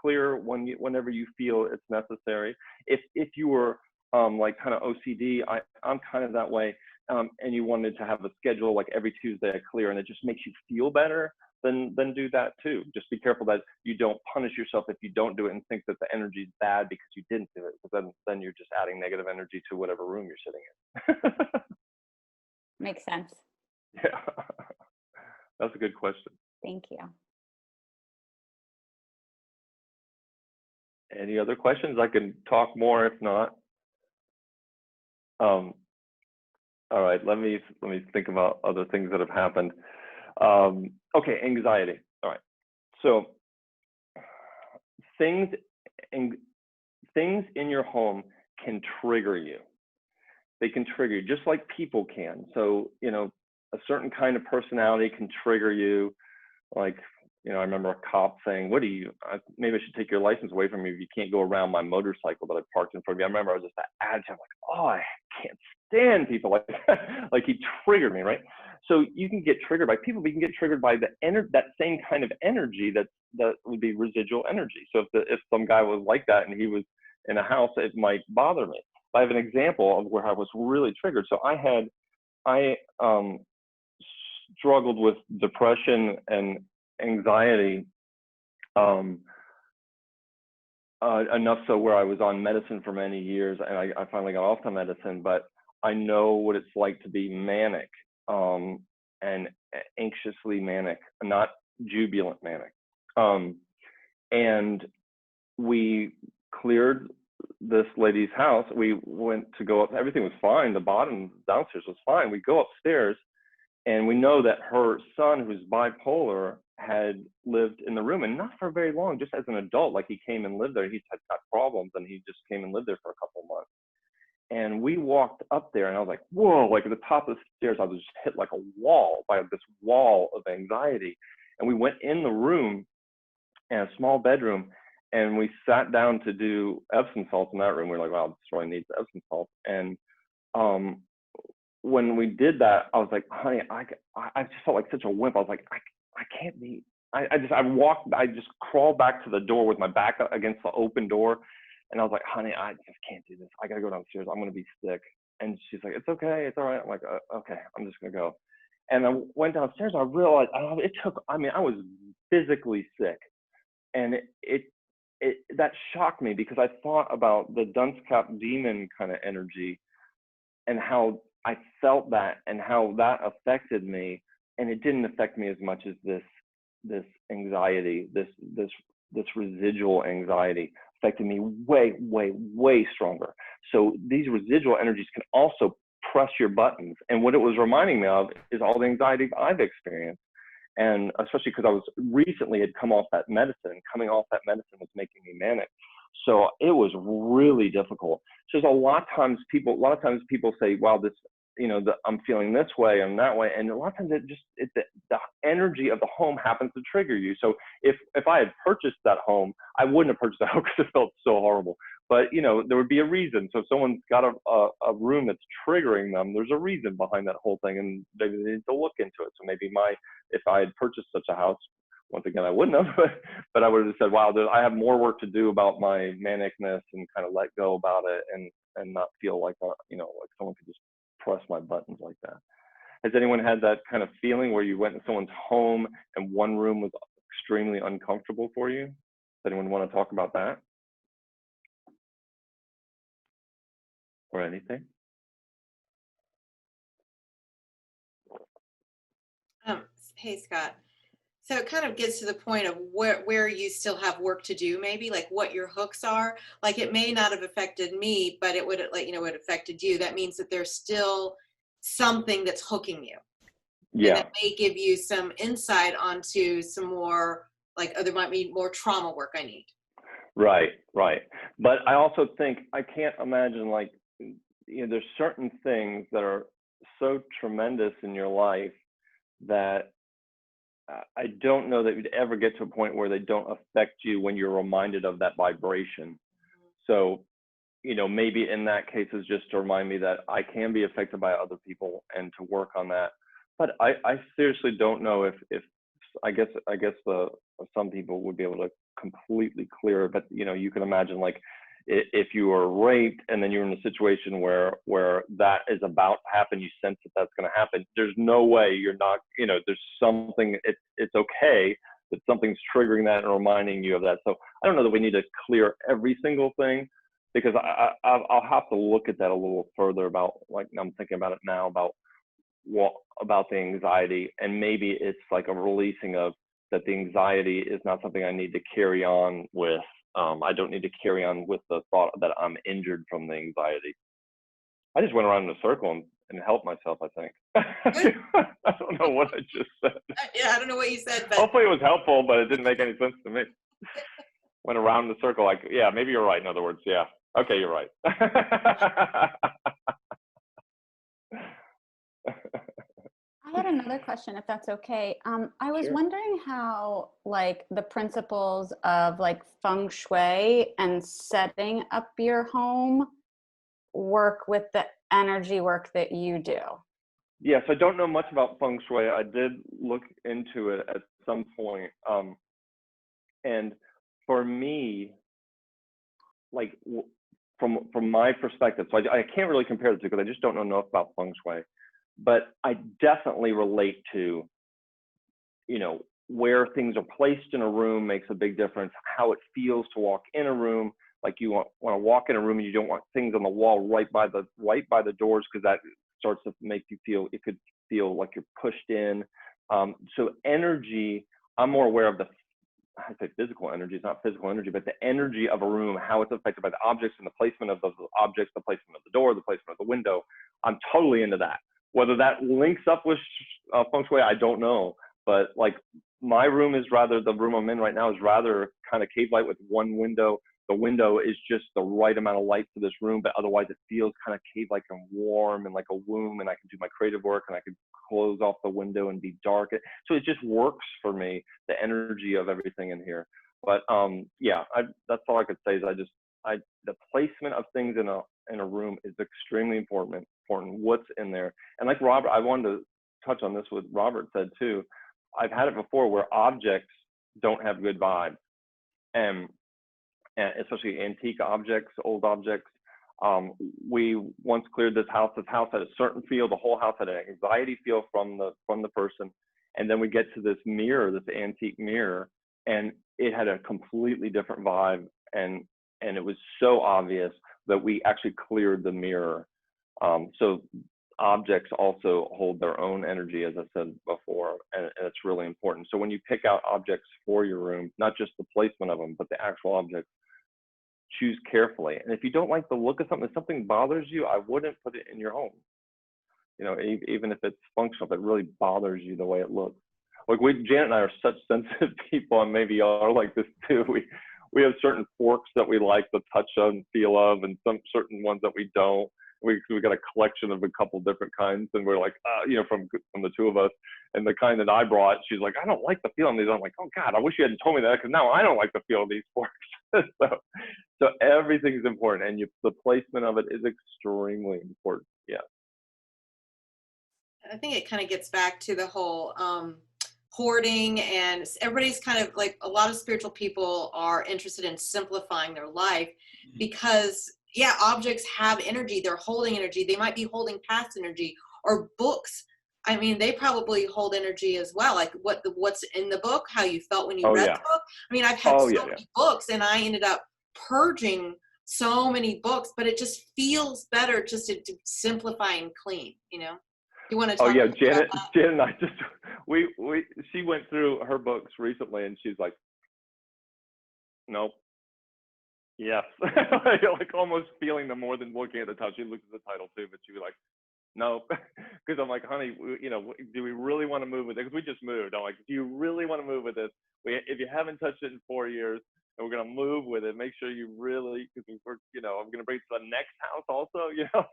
C: clear whenever you feel it's necessary. If you were like kind of OCD, I'm kind of that way, and you wanted to have a schedule like every Tuesday I clear, and it just makes you feel better. Then do that too. Just be careful that you don't punish yourself if you don't do it and think that the energy is bad because you didn't do it. Because then you're just adding negative energy to whatever room you're sitting in.
H: Makes sense.
C: Yeah, that's a good question.
H: Thank you.
C: Any other questions? I can talk more if not. All right, let me think about other things that have happened. Okay, anxiety. All right. So things in your home can trigger you. They can trigger you just like people can. So, you know, a certain kind of personality can trigger you. Like, you know, I remember a cop saying, maybe I should take your license away from you if you can't go around my motorcycle that I parked in front of you. I remember I was just agitated, like, oh, I can't stand people like that. Like he triggered me, right? So you can get triggered by people, but you can get triggered by that same kind of energy that would be residual energy. So if some guy was like that and he was in a house, it might bother me. I have an example of where I was really triggered. So I struggled with depression and anxiety enough so where I was on medicine for many years, and I finally got off the medicine, but I know what it's like to be manic and anxiously manic, not jubilant manic. And we cleared this lady's house. We went to go up, everything was fine. The bottom downstairs was fine. We go upstairs and we know that her son, who's bipolar, had lived in the room, and not for very long, just as an adult. Like, he came and lived there. He's had got problems, and he just came and lived there for a couple of months. And we walked up there, and I was like, whoa, like at the top of the stairs, I was just hit like a wall, by this wall of anxiety. And we went in the room, in a small bedroom, and we sat down to do Epsom salts in that room. We were like, wow, this really needs Epsom salts. And when we did that, I was like, honey, I just felt like such a wimp. I was like, I can't be, I just crawled back to the door with my back against the open door. And I was like, honey, I just can't do this. I got to go downstairs. I'm going to be sick. And she's like, it's okay. It's all right. I'm like, okay, I'm just going to go. And I went downstairs. I realized I was physically sick. And that shocked me, because I thought about the dunce cap demon kind of energy and how I felt that and how that affected me. And it didn't affect me as much as this anxiety, this residual anxiety affected me way, way, way stronger. So these residual energies can also press your buttons. And what it was reminding me of is all the anxiety I've experienced. And especially because I was recently had come off that medicine. Coming off that medicine was making me manic. So it was really difficult. So there's a lot of times people say, wow, this, I'm feeling this way and that way. And a lot of times the energy of the home happens to trigger you. So if I had purchased that home, I wouldn't have purchased that home because it felt so horrible. But, there would be a reason. So if someone's got a room that's triggering them, there's a reason behind that whole thing, and they need to look into it. So maybe if I had purchased such a house, once again, I wouldn't have, but I would have said, wow, I have more work to do about my manicness, and kind of let go about it, and not feel like, like someone could just press my buttons like that. Has anyone had that kind of feeling where you went in someone's home and one room was extremely uncomfortable for you? Does anyone want to talk about that? Or anything?
B: Hey, Scott. So it kind of gets to the point of where you still have work to do, maybe, like what your hooks are. Like, it may not have affected me, but it would, it affected you. That means that there's still something that's hooking you.
C: Yeah.
B: And that may give you some insight onto some more, like, there might be more trauma work I need.
C: Right. But I also think, I can't imagine, like, there's certain things that are so tremendous in your life that I don't know that you'd ever get to a point where they don't affect you when you're reminded of that vibration. So, maybe in that case is just to remind me that I can be affected by other people and to work on that. But I seriously don't know if I guess some people would be able to completely clear it. But, you can imagine, like, if you were raped and then you're in a situation where that is about to happen, you sense that that's going to happen. There's no way you're not, there's something, it's okay that something's triggering that and reminding you of that. So I don't know that we need to clear every single thing, because I'll have to look at that a little further about, like, I'm thinking about it now about the anxiety, and maybe it's like a releasing of that. The anxiety is not something I need to carry on with. I don't need to carry on with the thought that I'm injured from the anxiety. I just went around in a circle and helped myself, I think. I don't know what I just said.
B: Yeah, I don't know what you said, but
C: hopefully it was helpful, but it didn't make any sense to me. Went around in a circle, like, yeah, maybe you're right. In other words, yeah. Okay, you're right.
H: I had another question, if that's okay. I was
C: Sure.
H: wondering how, like, the principles of, like, feng shui and setting up your home work with the energy work that you do.
C: Yes, I don't know much about feng shui. I did look into it at some point. And for me, like from my perspective, so I can't really compare the two because I just don't know enough about feng shui, but I definitely relate to, you know, where things are placed in a room makes a big difference. How it feels to walk in a room, like you want to walk in a room and you don't want things on the wall right by the doors, because that starts to make you feel, it could feel like you're pushed in. So energy, I'm more aware of the, I say physical energy, it's not physical energy, but the energy of a room, how it's affected by the objects and the placement of those objects, the placement of the door, the placement of the window. I'm totally into that. Whether that links up with feng shui, I don't know. But like my room is rather, the room I'm in right now is rather kind of cave light with one window. The window is just the right amount of light for this room, but otherwise it feels kind of cave-like and warm and like a womb, and I can do my creative work and I can close off the window and be dark. So it just works for me, the energy of everything in here. But yeah, that's all I could say is the placement of things in a room is extremely important, what's in there. And like Robert, I wanted to touch on this, what Robert said too. I've had it before where objects don't have good vibes. And especially antique objects, old objects. We once cleared this house. This house had a certain feel. The whole house had an anxiety feel from the person. And then we get to this mirror, this antique mirror, and it had a completely different vibe. And it was so obvious that we actually cleared the mirror. So objects also hold their own energy, as I said before, and it's really important. So when you pick out objects for your room, not just the placement of them, but the actual objects, choose carefully. And if you don't like the look of something, if something bothers you, I wouldn't put it in your home. You know, even if it's functional, if it really bothers you the way it looks. Like Janet and I are such sensitive people, and maybe y'all are like this too. We have certain forks that we like the touch of and feel of, and some certain ones that we don't. We got a collection of a couple different kinds, and we're like, you know, from the two of us. And the kind that I brought, she's like, I don't like the feel of these. I'm like, oh God, I wish you hadn't told me that, because now I don't like the feel of these forks. so everything's important, and the placement of it is extremely important. Yeah.
B: I think it kind of gets back to the whole hoarding, and everybody's kind of like, a lot of spiritual people are interested in simplifying their life because, yeah, objects have energy. They're holding energy. They might be holding past energy, or books. I mean, they probably hold energy as well. Like what's in the book, how you felt when you read the book. I mean, I've had many books, and I ended up purging so many books, but it just feels better just to simplify and clean, you know? You want to talk about
C: Janet and I just, she went through her books recently, and she's like, nope. Yes. Like almost feeling them more than looking at the title. She looked at the title too, but she was like, no, because I'm like, honey, you know, do we really want to move with it? Because we just moved. I'm like, do you really want to move with this? If you haven't touched it in 4 years, and we're going to move with it, make sure you really, because we're, you know, I'm going to bring it to the next house also, you know,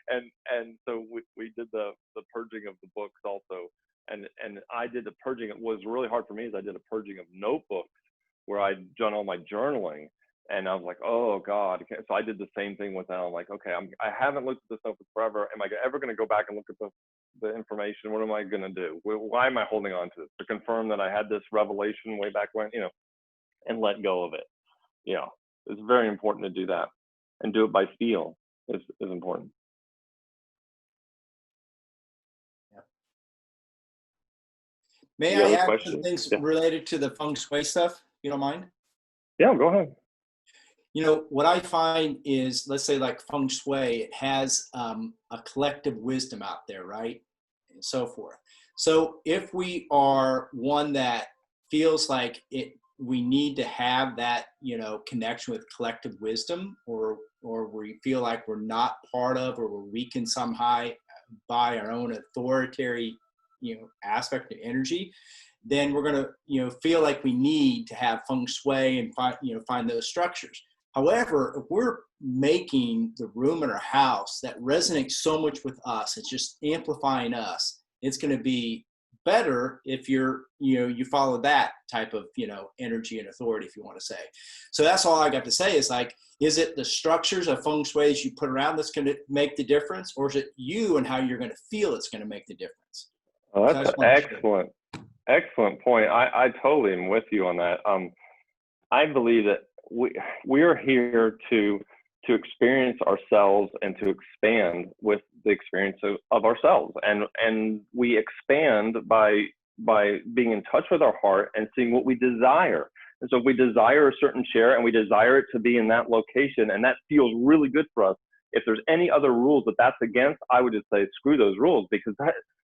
C: and so we did the purging of the books also, and I did the purging. It was really hard for me, as I did a purging of notebooks where I'd done all my journaling. And I was like, oh God. So I did the same thing with that. I'm like, okay, I haven't looked at this notebook forever. Am I ever going to go back and look at the information? What am I going to do? Why am I holding on to this? To confirm that I had this revelation way back when, you know, and let go of it. Yeah, it's very important to do that, and do it by feel is important.
F: Yeah. May I add some things related to the feng shui stuff, if you don't mind?
C: Yeah, go ahead.
F: You know, what I find is, let's say like feng shui, it has a collective wisdom out there, right? And so forth. So if we are one that feels like we need to have that, you know, connection with collective wisdom, or we feel like we're not part of, or we're weakened somehow by our own authoritarian, you know, aspect of energy, then we're going to, you know, feel like we need to have feng shui and find those structures. However, if we're making the room in our house that resonates so much with us, it's just amplifying us, it's going to be better if you follow that type of, you know, energy and authority, if you want to say. So that's all I got to say is like, is it the structures of feng shui you put around that's going to make the difference, or is it you and how you're going to feel it's going to make the difference?
C: Oh, that's an excellent point. I totally am with you on that. I believe that we are here to experience ourselves and to expand with the experience of ourselves, and we expand by being in touch with our heart and seeing what we desire. And so if we desire a certain chair and we desire it to be in that location, and that feels really good for us, if there's any other rules that that's against, I would just say screw those rules, because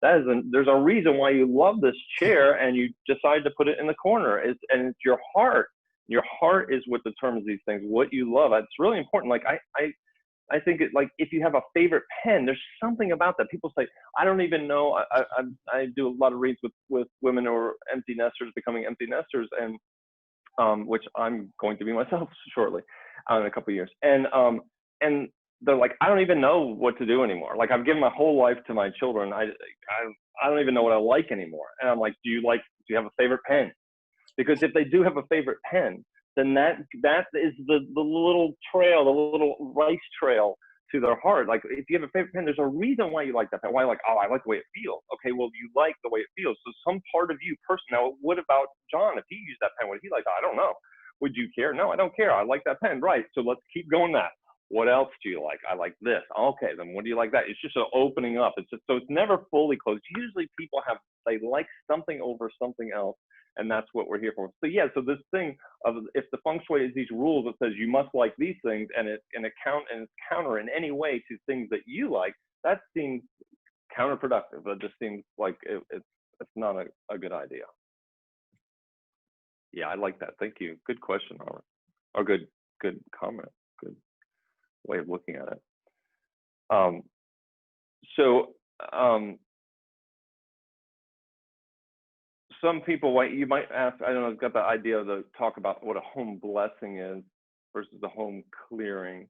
C: there's a reason why you love this chair and you decide to put it in the corner. And it's your heart. Your heart is what determines these things, what you love. It's really important. Like I think like if you have a favorite pen, there's something about that. People say, I don't even know. I do a lot of reads with women who are empty nesters, becoming empty nesters, and which I'm going to be myself shortly, in a couple of years. And they're like, I don't even know what to do anymore. Like I've given my whole life to my children. I don't even know what I like anymore. And I'm like, do you have a favorite pen? Because if they do have a favorite pen, then that is the little trail, the little rice trail to their heart. Like if you have a favorite pen, there's a reason why you like that pen. Why, like, oh, I like the way it feels. Okay, well, you like the way it feels. So some part of you now, what about John? If he used that pen, would he like, I don't know. Would you care? No, I don't care. I like that pen. Right. So let's keep going that. What else do you like? I like this. Okay, then what do you like that? It's just an opening up. It's just, so it's never fully closed. Usually people they like something over something else, and that's what we're here for. So yeah, so this thing of, if the feng shui is these rules that says you must like these things, and it's counter in any way to things that you like, that seems counterproductive. That just seems like it's not a good idea. Yeah, I like that. Thank you. Good question, Robert. Or good comment. Good way of looking at it. Some people, you might ask, I don't know, got the idea to talk about what a home blessing is versus a home clearing.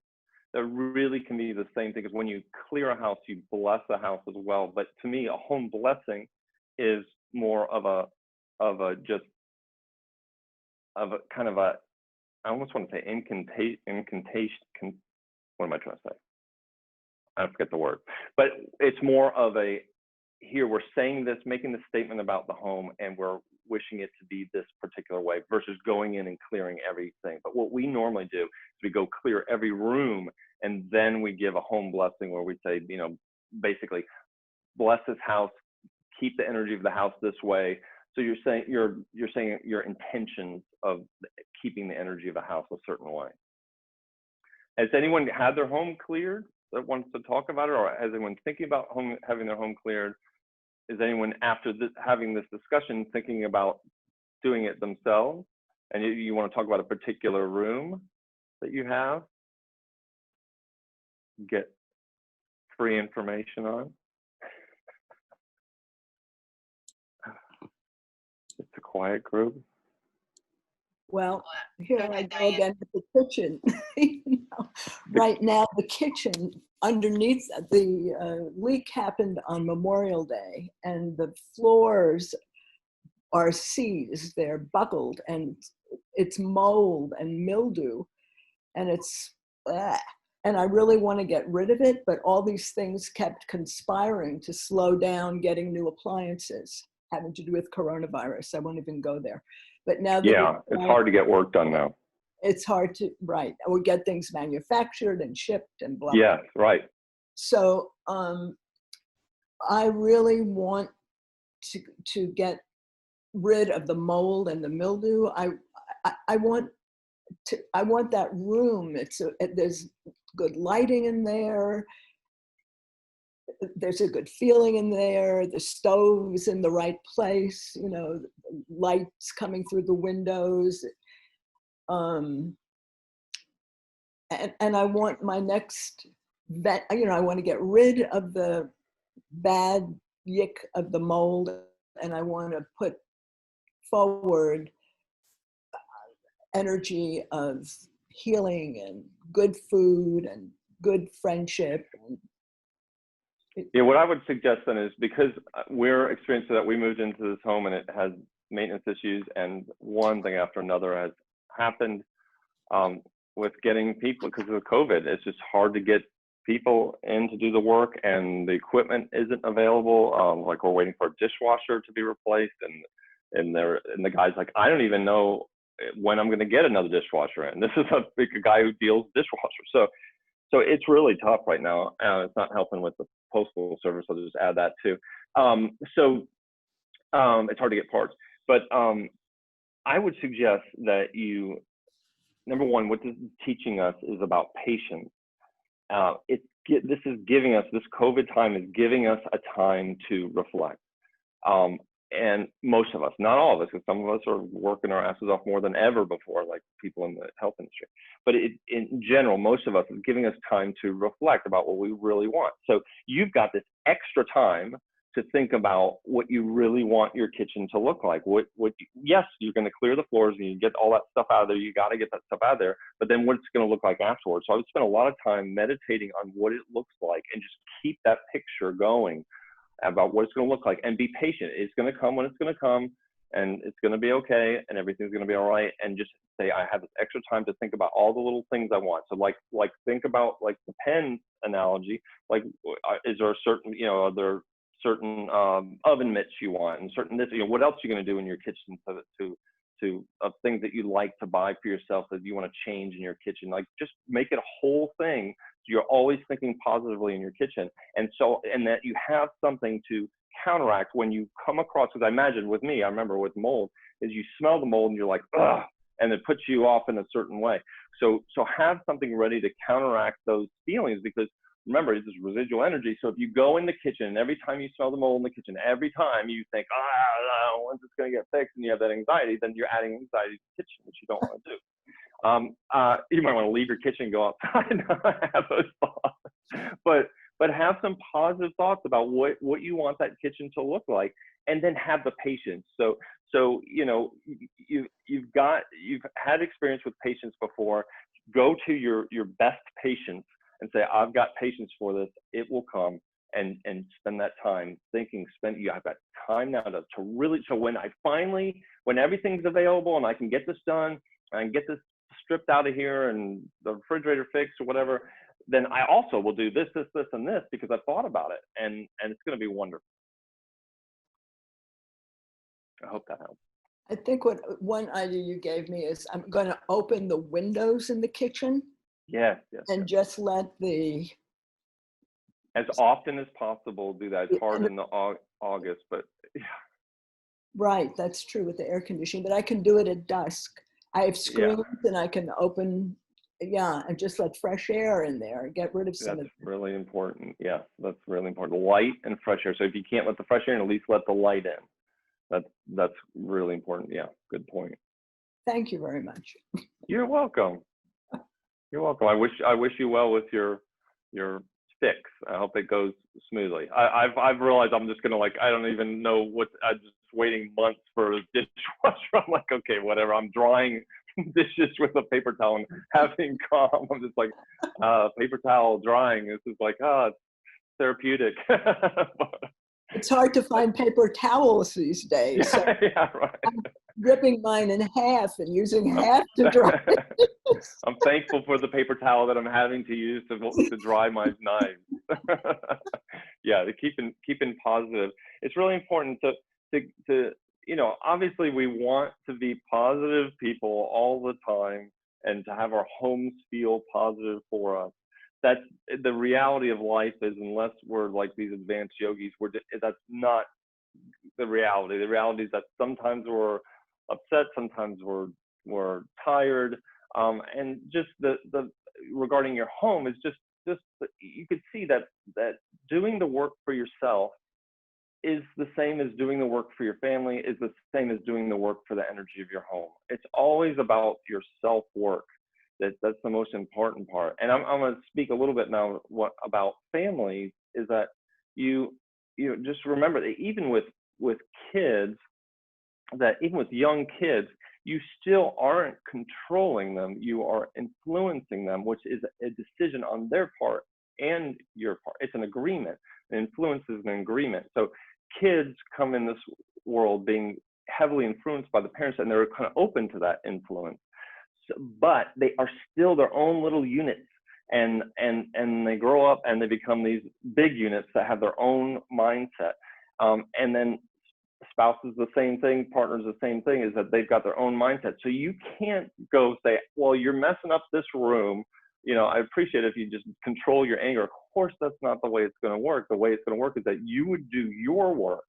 C: That really can be the same thing, because when you clear a house, you bless a house as well. But to me, a home blessing is more of a kind of a, I almost want to say incantation. What am I trying to say? I forget the word. But it's more of a, here we're saying this, making this statement about the home, and we're wishing it to be this particular way, versus going in and clearing everything. But what we normally do is we go clear every room, and then we give a home blessing where we say, basically, bless this house, keep the energy of the house this way. So you're saying your intentions of keeping the energy of a house a certain way. Has anyone had their home cleared that wants to talk about it, or has anyone thinking about having their home cleared? Is anyone, after having this discussion, thinking about doing it themselves? And you want to talk about a particular room that you have? Get free information on? It's a quiet group.
E: Well, here
B: Go
E: I
B: ahead,
E: go
B: Diane.
E: again with the kitchen. Right now, the kitchen underneath, the leak happened on Memorial Day, and the floors are seized, they're buckled, and it's mold and mildew, and it's, and I really want to get rid of it, but all these things kept conspiring to slow down getting new appliances having to do with coronavirus. I won't even go there. But now that
C: it's hard to get work done now.
E: It's hard to, right, or get things manufactured and shipped and blah.
C: Yes, right.
E: So I really want to get rid of the mold and the mildew. I want that room. There's good lighting in there. There's a good feeling in there. The stove's in the right place. Lights coming through the windows. And I want my next I want to get rid of the bad yick of the mold, and I want to put forward energy of healing and good food and good friendship.
C: Yeah, what I would suggest then is, because we're experiencing that, we moved into this home and it has maintenance issues, and one thing after another has happened with getting people, because of COVID. It's just hard to get people in to do the work, and the equipment isn't available. Like, we're waiting for a dishwasher to be replaced, and the guy's like, I don't even know when I'm going to get another dishwasher in. This is a guy who deals dishwashers. So it's really tough right now. It's not helping with the postal service. I'll just add that too. It's hard to get parts, but I would suggest that you, number one, what this is teaching us is about patience. This is giving us, this COVID time is giving us a time to reflect. And most of us, not all of us, because some of us are working our asses off more than ever before, like people in the health industry. But in general, most of us is giving us time to reflect about what we really want. So you've got this extra time to think about what you really want your kitchen to look like. Yes, you're going to clear the floors and you get all that stuff out of there. You got to get that stuff out of there. But then what's it going to look like afterwards? So I would spend a lot of time meditating on what it looks like and just keep that picture going about what it's going to look like, and be patient. It's going to come when it's going to come, and it's going to be okay, and everything's going to be all right. And just say, I have this extra time to think about all the little things I want. So like think about like the pen analogy. Like, is there a certain, are there certain oven mitts you want, and certain this, what else you're going to do in your kitchen of things that you like to buy for yourself that you want to change in your kitchen. Like, just make it a whole thing. So you're always thinking positively in your kitchen. And that you have something to counteract when you come across, because I imagine with me, I remember with mold, is you smell the mold and you're like, ugh, and it puts you off in a certain way. So have something ready to counteract those feelings, because remember, it's this residual energy. So if you go in the kitchen and every time you smell the mold in the kitchen, every time you think, when's it's going to get fixed, and you have that anxiety, then you're adding anxiety to the kitchen, which you don't want to do. You might want to leave your kitchen and go outside and have those thoughts. But have some positive thoughts about what you want that kitchen to look like, and then have the patience. So you've had experience with patience before. Go to your best patience and say, I've got patience for this. It will come, and spend that time thinking. I've got time now to really. So when everything's available and I can get this done, and I can get this stripped out of here and the refrigerator fixed or whatever, then I also will do this, and this, because I've thought about it, and it's going to be wonderful. I hope that helps.
E: I think one idea you gave me is I'm going to open the windows in the kitchen.
C: Yes.
E: And just let
C: as often as possible do that. It's hard in the August, but yeah.
E: Right, that's true with the air conditioning, but I can do it at dusk. I have screens and I can open, and just let fresh air in there and get rid of some of it.
C: That's really important. Yeah, that's really important. Light and fresh air. So if you can't let the fresh air in, at least let the light in. That's really important. Yeah, good point.
E: Thank you very much.
C: You're welcome. You're welcome. I wish you well with your fix. I hope it goes smoothly. I've realized I'm just gonna I don't even know I'm just waiting months for a dishwasher. I'm like, okay, whatever. I'm drying dishes with a paper towel and having calm. I'm just like, paper towel drying. This is like, it's therapeutic.
E: It's hard to find paper towels these days. So
C: yeah, right.
E: I'm ripping mine in half and using half to dry.
C: I'm thankful for the paper towel that I'm having to use to dry my knives. Yeah, to keeping positive. It's really important to obviously we want to be positive people all the time and to have our homes feel positive for us. That's the reality of life, is unless we're like these advanced yogis, that's not the reality. The reality is that sometimes we're upset, sometimes we're tired, and just the regarding your home is just you could see that doing the work for yourself is the same as doing the work for your family, is the same as doing the work for the energy of your home. It's always about your self-work. That's the most important part. And I'm going to speak a little bit now about families, is that you just remember that even with kids, that even with young kids, you still aren't controlling them. You are influencing them, which is a decision on their part and your part. It's an agreement. An influence is an agreement. So kids come in this world being heavily influenced by the parents, and they're kind of open to that influence. But they are still their own little units, and they grow up and they become these big units that have their own mindset. And then spouses the same thing, partners the same thing, is that they've got their own mindset. So you can't go say, well, you're messing up this room. You know, I appreciate if you just control your anger. Of course, that's not the way it's going to work. The way it's going to work is that you would do your work,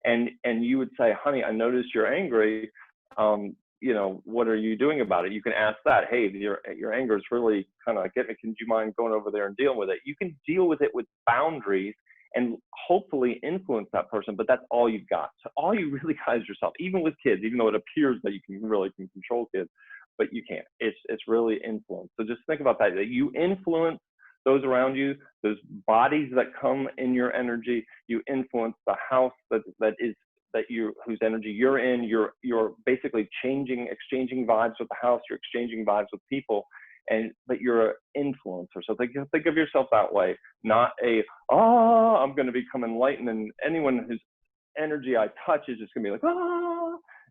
C: and you would say, honey, I noticed you're angry. You know, what are you doing about it? You can ask that. Hey, your anger is really kind of getting me. Can you mind going over there and dealing with it? You can deal with it with boundaries and hopefully influence that person, but that's all you've got. So all you really got is yourself, even with kids, even though it appears that you can control kids, but you can't. It's really influence. So just think about that you influence those around you, those bodies that come in your energy. You influence the house whose energy you're in. You're basically exchanging vibes with the house. You're exchanging vibes with people. But you're an influencer. So think of yourself that way, not I'm going to become enlightened, and anyone whose energy I touch is just going to be like,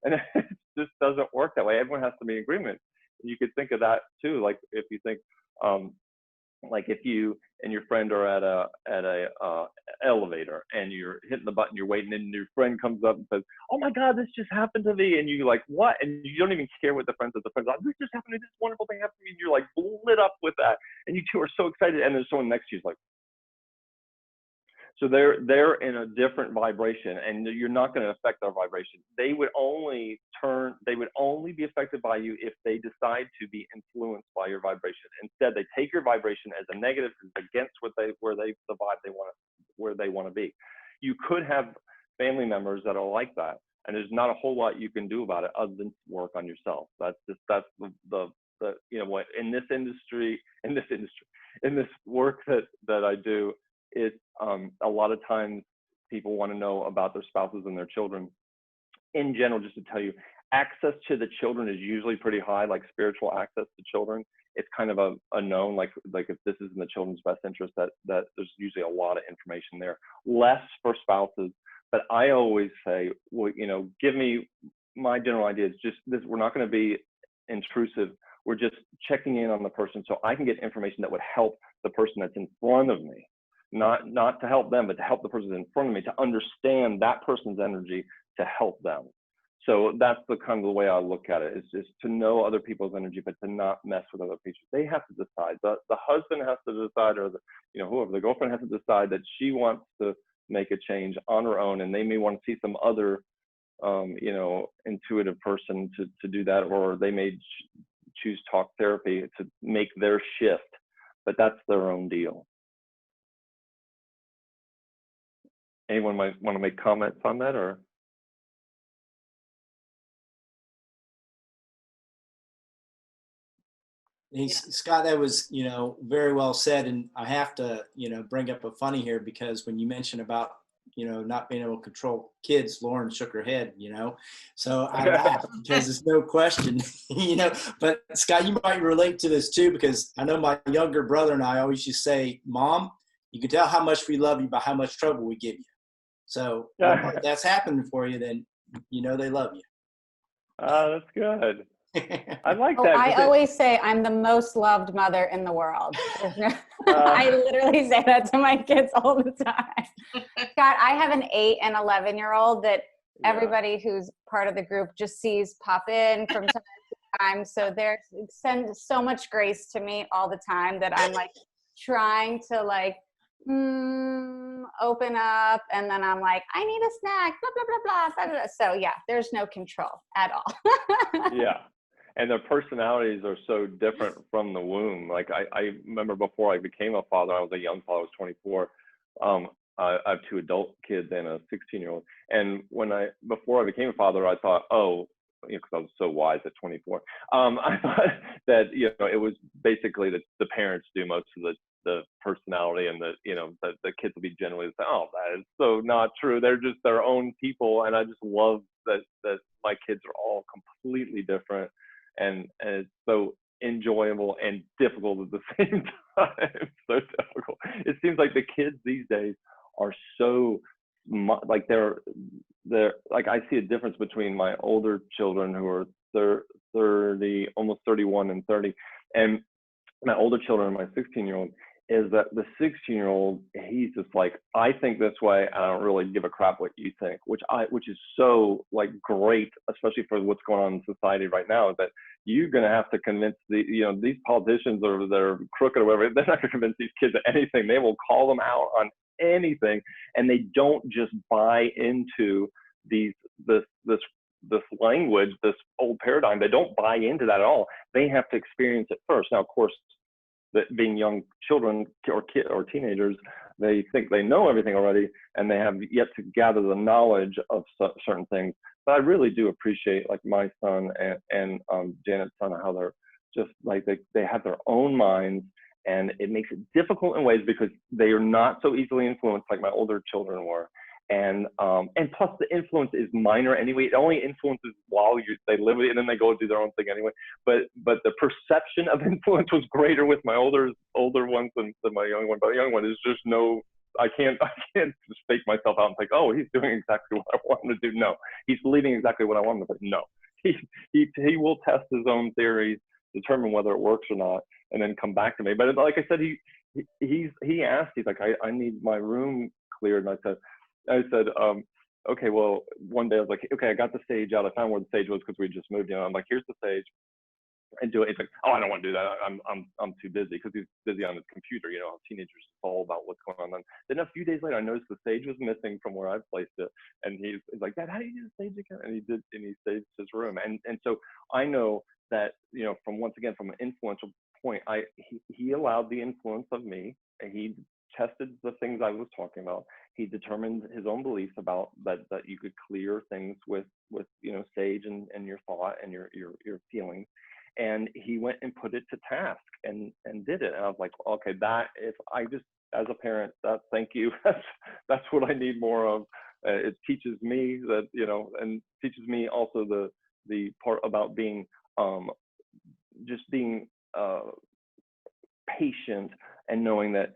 C: and it just doesn't work that way. Everyone has to be in agreement. You could think of that too. Like if you think, like if you and your friend are at a elevator and you're hitting the button, you're waiting, and your friend comes up and says, oh my God, this just happened to me. And you like, what? And you don't even care what the friend says. The friend's like, this just happened to me, this wonderful thing happened to me. And you're like lit up with that. And you two are so excited. And there's someone next to you who's like, so they're in a different vibration, and you're not going to affect their vibration. They would only be affected by you if they decide to be influenced by your vibration. Instead, they take your vibration as a negative, against the vibe where they want to be. You could have family members that are like that, and there's not a whole lot you can do about it other than work on yourself. That's the you know what, in this work that I do. It's a lot of times people want to know about their spouses and their children. In general, just to tell you, access to the children is usually pretty high, like spiritual access to children. It's kind of a known, like if this is in the children's best interest, that there's usually a lot of information there. Less for spouses, but I always say, well, you know, give me my general idea is just this. We're not going to be intrusive. We're just checking in on the person so I can get information that would help the person that's in front of me. Not to help them, but to help the person in front of me, to understand that person's energy, to help them. So that's the kind of the way I look at it, is just to know other people's energy, but to not mess with other people. They have to decide. The husband has to decide, or whoever, the girlfriend has to decide that she wants to make a change on her own, and they may want to see some other, intuitive person to do that, or they may choose talk therapy to make their shift, but that's their own deal. Anyone might want to make comments on that, or?
F: Scott, that was, very well said. And I have to, bring up a funny here, because when you mentioned about, not being able to control kids, Lauren shook her head, so I laughed because there's no question, but Scott, you might relate to this too, because I know my younger brother and I always used to say, Mom, you can tell how much we love you by how much trouble we give you. So if that's happening for you, then they love you.
C: That's good. I like that.
H: I always say I'm the most loved mother in the world. I literally say that to my kids all the time. Scott, I have an 8 and 11-year-old that everybody who's part of the group just sees pop in from time to time. So they send so much grace to me all the time that I'm like trying to open up, and then I'm like, I need a snack, blah, blah, blah, blah, blah, blah. So yeah, there's no control at all.
C: Yeah. And their personalities are so different from the womb. Like I remember before I became a father, I was a young father, I was 24. I have 2 adult kids and a 16-year-old. And before I became a father, I thought, because I was so wise at 24, I thought that, it was basically the parents do most of the personality, and the kids will be generally say, oh, that is so not true. They're just their own people. And I just love that my kids are all completely different. And it's so enjoyable and difficult at the same time. So difficult. It seems like the kids these days are so like they're like, I see a difference between my older children who are 30, almost 31 and 30, and my older children and my 16-year-old. is that the 16-year-old, he's just like, I think this way, I don't really give a crap what you think, which is so like great, especially for what's going on in society right now, is that you're going to have to convince these politicians or they're crooked or whatever, they're not going to convince these kids of anything. They will call them out on anything, and they don't just buy into this language, this old paradigm. They don't buy into that at all. They have to experience it first. Now, of course, that being young children or teenagers, they think they know everything already, and they have yet to gather the knowledge of certain things. But I really do appreciate like my son and Janet's son, how they're just like they have their own minds, and it makes it difficult in ways because they are not so easily influenced like my older children were. And plus the influence is minor anyway. It only influences while they live with it, and then they go do their own thing anyway. But the perception of influence was greater with my older ones than my young one. But the young one is just I can't stake myself out and think, oh, he's doing exactly what I want him to do. No, he's believing exactly what I want him to do. No, he will test his own theories, determine whether it works or not, and then come back to me. But like I said, he asked, he's like, I need my room cleared, and I said, okay, well, one day I was like, okay, I got the sage out. I found where the sage was because we just moved. I'm like, here's the sage, and do it. He's like, oh, I don't want to do that. I'm too busy, because he's busy on his computer. Teenagers is all about what's going on. Then a few days later, I noticed the sage was missing from where I placed it, and he's like, Dad, how do you do the sage again? And he did, and he saved his room. And so I know that from an influential point, he allowed the influence of me, and he tested the things I was talking about. He determined his own beliefs about that you could clear things with sage and your thought and your feelings, and he went and put it to task and did it. And I was like, okay, if I just, as a parent, thank you. That's what I need more of. It teaches me that and teaches me also the part about being just being patient, and knowing that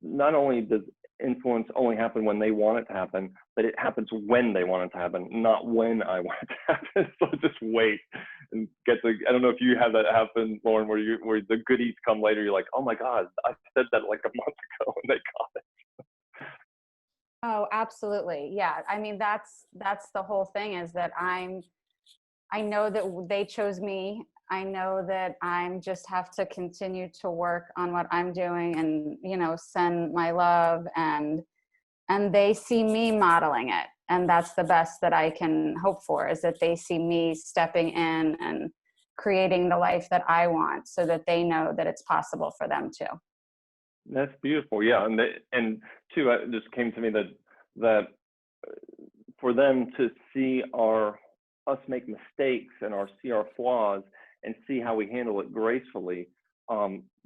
C: not only does influence only happen when they want it to happen, but it happens when they want it to happen, not when I want it to happen. So just wait and I don't know if you have that happen, Lauren, where the goodies come later. You're like, oh my God, I said that like a month ago and they got it.
H: Oh, absolutely. Yeah. I mean, that's the whole thing, is that I know that they chose me. I know that I just have to continue to work on what I'm doing and, send my love, and they see me modeling it. And that's the best that I can hope for, is that they see me stepping in and creating the life that I want, so that they know that it's possible for them too.
C: That's beautiful. Yeah. And too, it just came to me that for them to see us make mistakes and see our flaws and see how we handle it gracefully,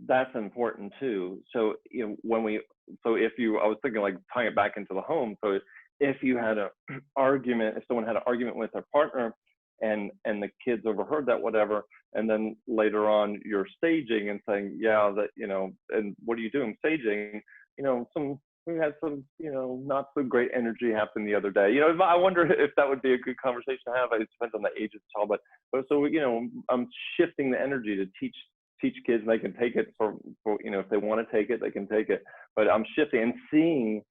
C: that's important too. So I was thinking like tying it back into the home. So if you had if someone had an argument with their partner, and the kids overheard that, whatever, and then later on you're staging and saying, yeah, that and what are you doing staging? We had some, not so great energy happen the other day. I wonder if that would be a good conversation to have. It depends on the age of the child, but so I'm shifting the energy to teach kids, and they can take it for if they want to take it, they can take it. But I'm shifting and seeing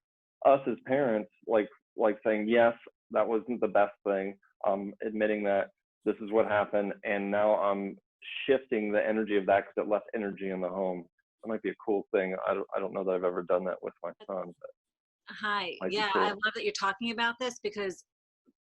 C: us as parents like saying, yes, that wasn't the best thing. Admitting that this is what happened, and now I'm shifting the energy of that, because it left energy in the home. That might be a cool thing. I don't know that I've ever done that with my son. But
I: Hi. Yeah,
C: cool.
I: I love that you're talking about this, because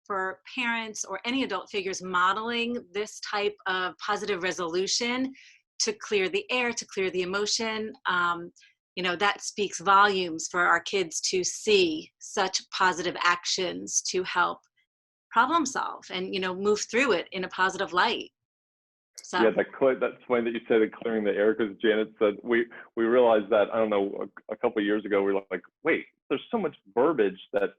I: for parents or any adult figures, modeling this type of positive resolution to clear the air, to clear the emotion, that speaks volumes for our kids to see such positive actions to help problem solve and, move through it in a positive light. So.
C: Yeah, that's funny that you said it, clearing the air, because Janet said we realized that, I don't know, a couple of years ago, we were like, wait, there's so much verbiage that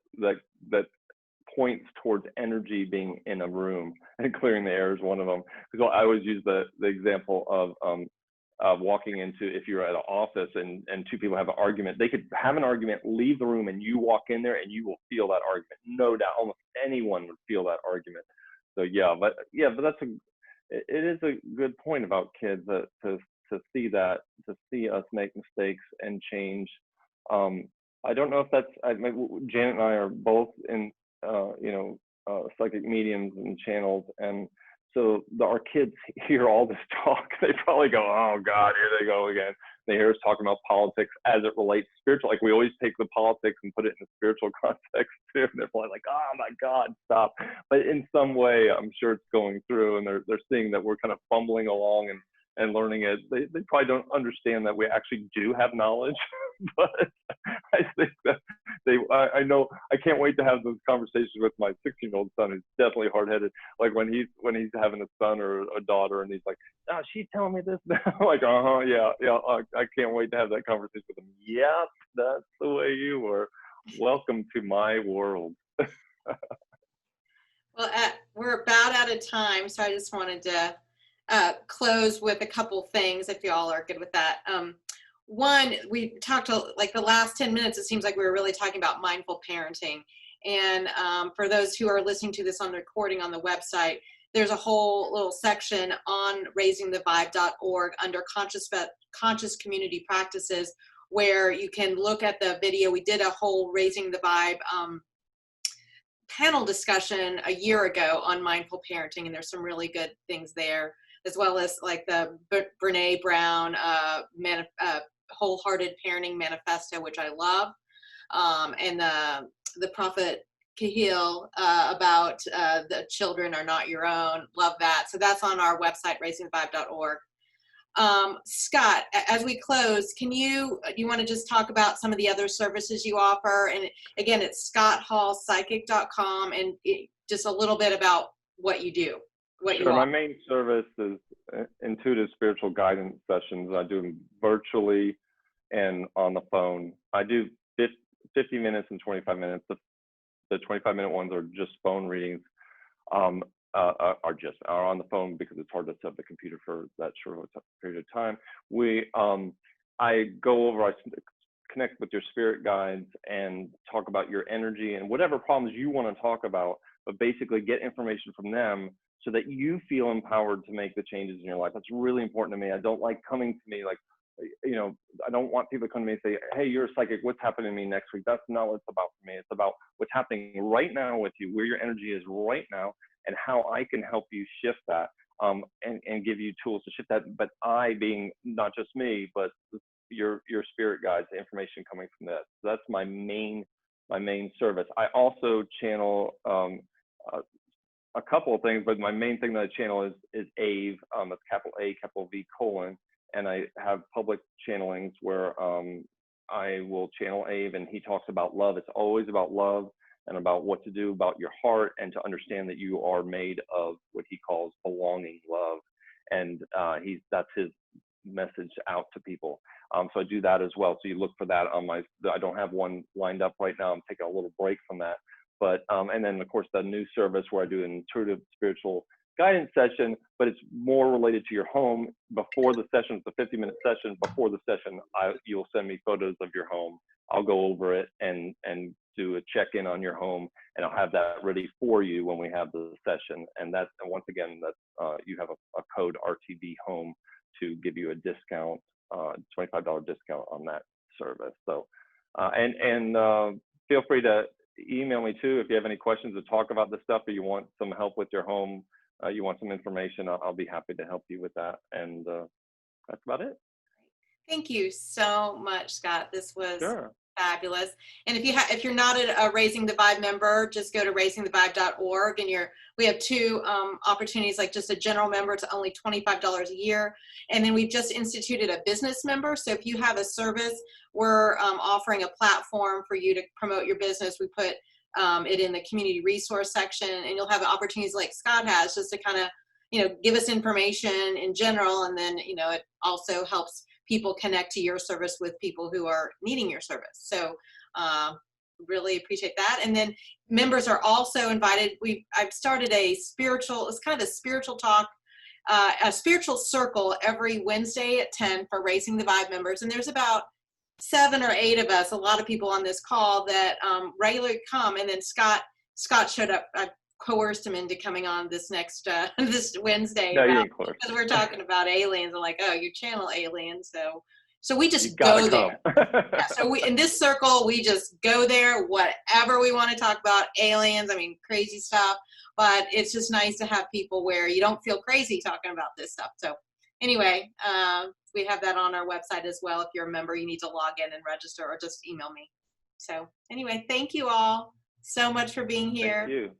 C: points towards energy being in a room, and clearing the air is one of them. Because I always use the example of walking into, if you're at an office and two people have an argument, they could have an argument, leave the room, and you walk in there and you will feel that argument. No doubt, almost anyone would feel that argument. So but it is a good point about kids to see that to see us make mistakes and change. I don't know if that's, Janet and I are both in, psychic mediums and channels. And so our kids hear all this talk. They probably go, oh God, here they go again. They hear us talking about politics as it relates to spiritual. Like we always take the politics and put it in a spiritual context too. And they're probably like, oh my God, stop. But in some way, I'm sure it's going through, and they're seeing that we're kind of fumbling along and learning it. They probably don't understand that we actually do have knowledge, but I think that I know, I can't wait to have those conversations with my 16-year-old son, who's definitely hard-headed. Like when he's having a son or a daughter, and he's like, oh, she's telling me this now. Like, yeah, I can't wait to have that conversation with him. Yep, that's the way you were. Welcome to my world.
B: Well, we're about out of time, so I just wanted to close with a couple things, if y'all are good with that. One, we talked like the last 10 minutes, it seems like we were really talking about mindful parenting. And for those who are listening to this on the recording on the website, there's a whole little section on raisingthevibe.org under conscious community practices, where you can look at the video. We did a whole Raising the Vibe panel discussion a year ago on mindful parenting, and there's some really good things there, as well as like the Brene Brown Wholehearted Parenting Manifesto, which I love, and the Prophet Kahil about the children are not your own. Love that. So that's on our website, raisingthevibe.org. Scott, as we close, do you want to just talk about some of the other services you offer? And again, it's scotthallpsychic.com, and just a little bit about what you do.
C: Sure. My main service is intuitive spiritual guidance sessions. I do them virtually and on the phone. I do 50 minutes and 25 minutes. The 25-minute ones are just phone readings. Are on the phone because it's hard to set up the computer for that short of a period of time. I connect with your spirit guides and talk about your energy and whatever problems you want to talk about, but basically get information from them so that you feel empowered to make the changes in your life. That's really important to me. I don't like coming to me like, I don't want people to come to me and say, hey, you're a psychic, what's happening to me next week? That's not what it's about for me. It's about what's happening right now with you, where your energy is right now, and how I can help you shift that, and give you tools to shift that. But I being not just me, but your spirit guides, the information coming from that. So that's my main service. I also channel a couple of things, but my main thing that I channel is AVE. That's capital A, capital V, colon. And I have public channelings where I will channel AVE, and he talks about love. It's always about love and about what to do about your heart, and to understand that you are made of what he calls belonging love. And that's his message out to people. So I do that as well. So you look for that on I don't have one lined up right now. I'm taking a little break from that. But, and then of course the new service where I do an intuitive spiritual guidance session, but it's more related to your home. Before the session, it's a 50-minute session. Before the session, you'll send me photos of your home. I'll go over it and do a check-in on your home, and I'll have that ready for you when we have the session. And once again, you have a code RTB home to give you a discount, $25 discount on that service. So, feel free to email me too if you have any questions to talk about this stuff, or you want some help with your home. You want some information, I'll be happy to help you with that. And that's about it.
B: Thank you so much, Scott. This was
C: Sure.
B: Fabulous. And if you're not a Raising the Vibe member, just go to raisingthevibe.org, and we have two opportunities, like just a general member, it's only $25 a year. And then we've just instituted a business member. So if you have a service, we're offering a platform for you to promote your business. We put it in the community resource section, and you'll have opportunities like Scott has, just to kind of, give us information in general. And then, it also helps people connect to your service with people who are needing your service. So really appreciate that. And then members are also invited. I've started it's kind of a spiritual talk, a spiritual circle every Wednesday at 10 for Raising the Vibe members. And there's about 7 or 8 of us, a lot of people on this call that regularly come. And then Scott showed up coerced him into coming on this next this Wednesday.
C: No, you
B: about-
C: ain't close.
B: because we're talking about aliens. I'm like, oh, you channel aliens, so we
C: You
B: just
C: gotta
B: go there.
C: come.
B: Yeah, so we in this circle, we just go there, whatever we want to talk about, aliens, I mean, crazy stuff. But it's just nice to have people where you don't feel crazy talking about this stuff. So anyway, we have that on our website as well. If you're a member, you need to log in and register or just email me. So anyway, thank you all so much for being here.
C: Thank you.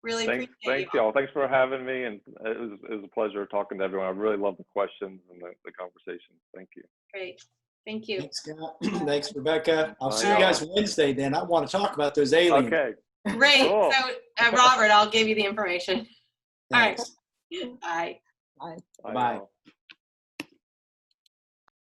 B: Really
C: Thanks,
B: appreciate
C: thanks
B: you all.
C: y'all. Thanks for having me, and it was a pleasure talking to everyone. I really love the questions and the conversation. Thank you.
B: Great. Thank you.
F: Thanks, Scott. Thanks, Rebecca. I'll see
C: Bye,
F: you guys Wednesday then. I want to talk about those aliens.
C: Okay.
B: Great.
C: Cool.
B: So Robert, I'll give you the information. All right.
C: Thanks.
B: Bye.
E: Bye.
C: Bye,
F: Bye.
C: y'all.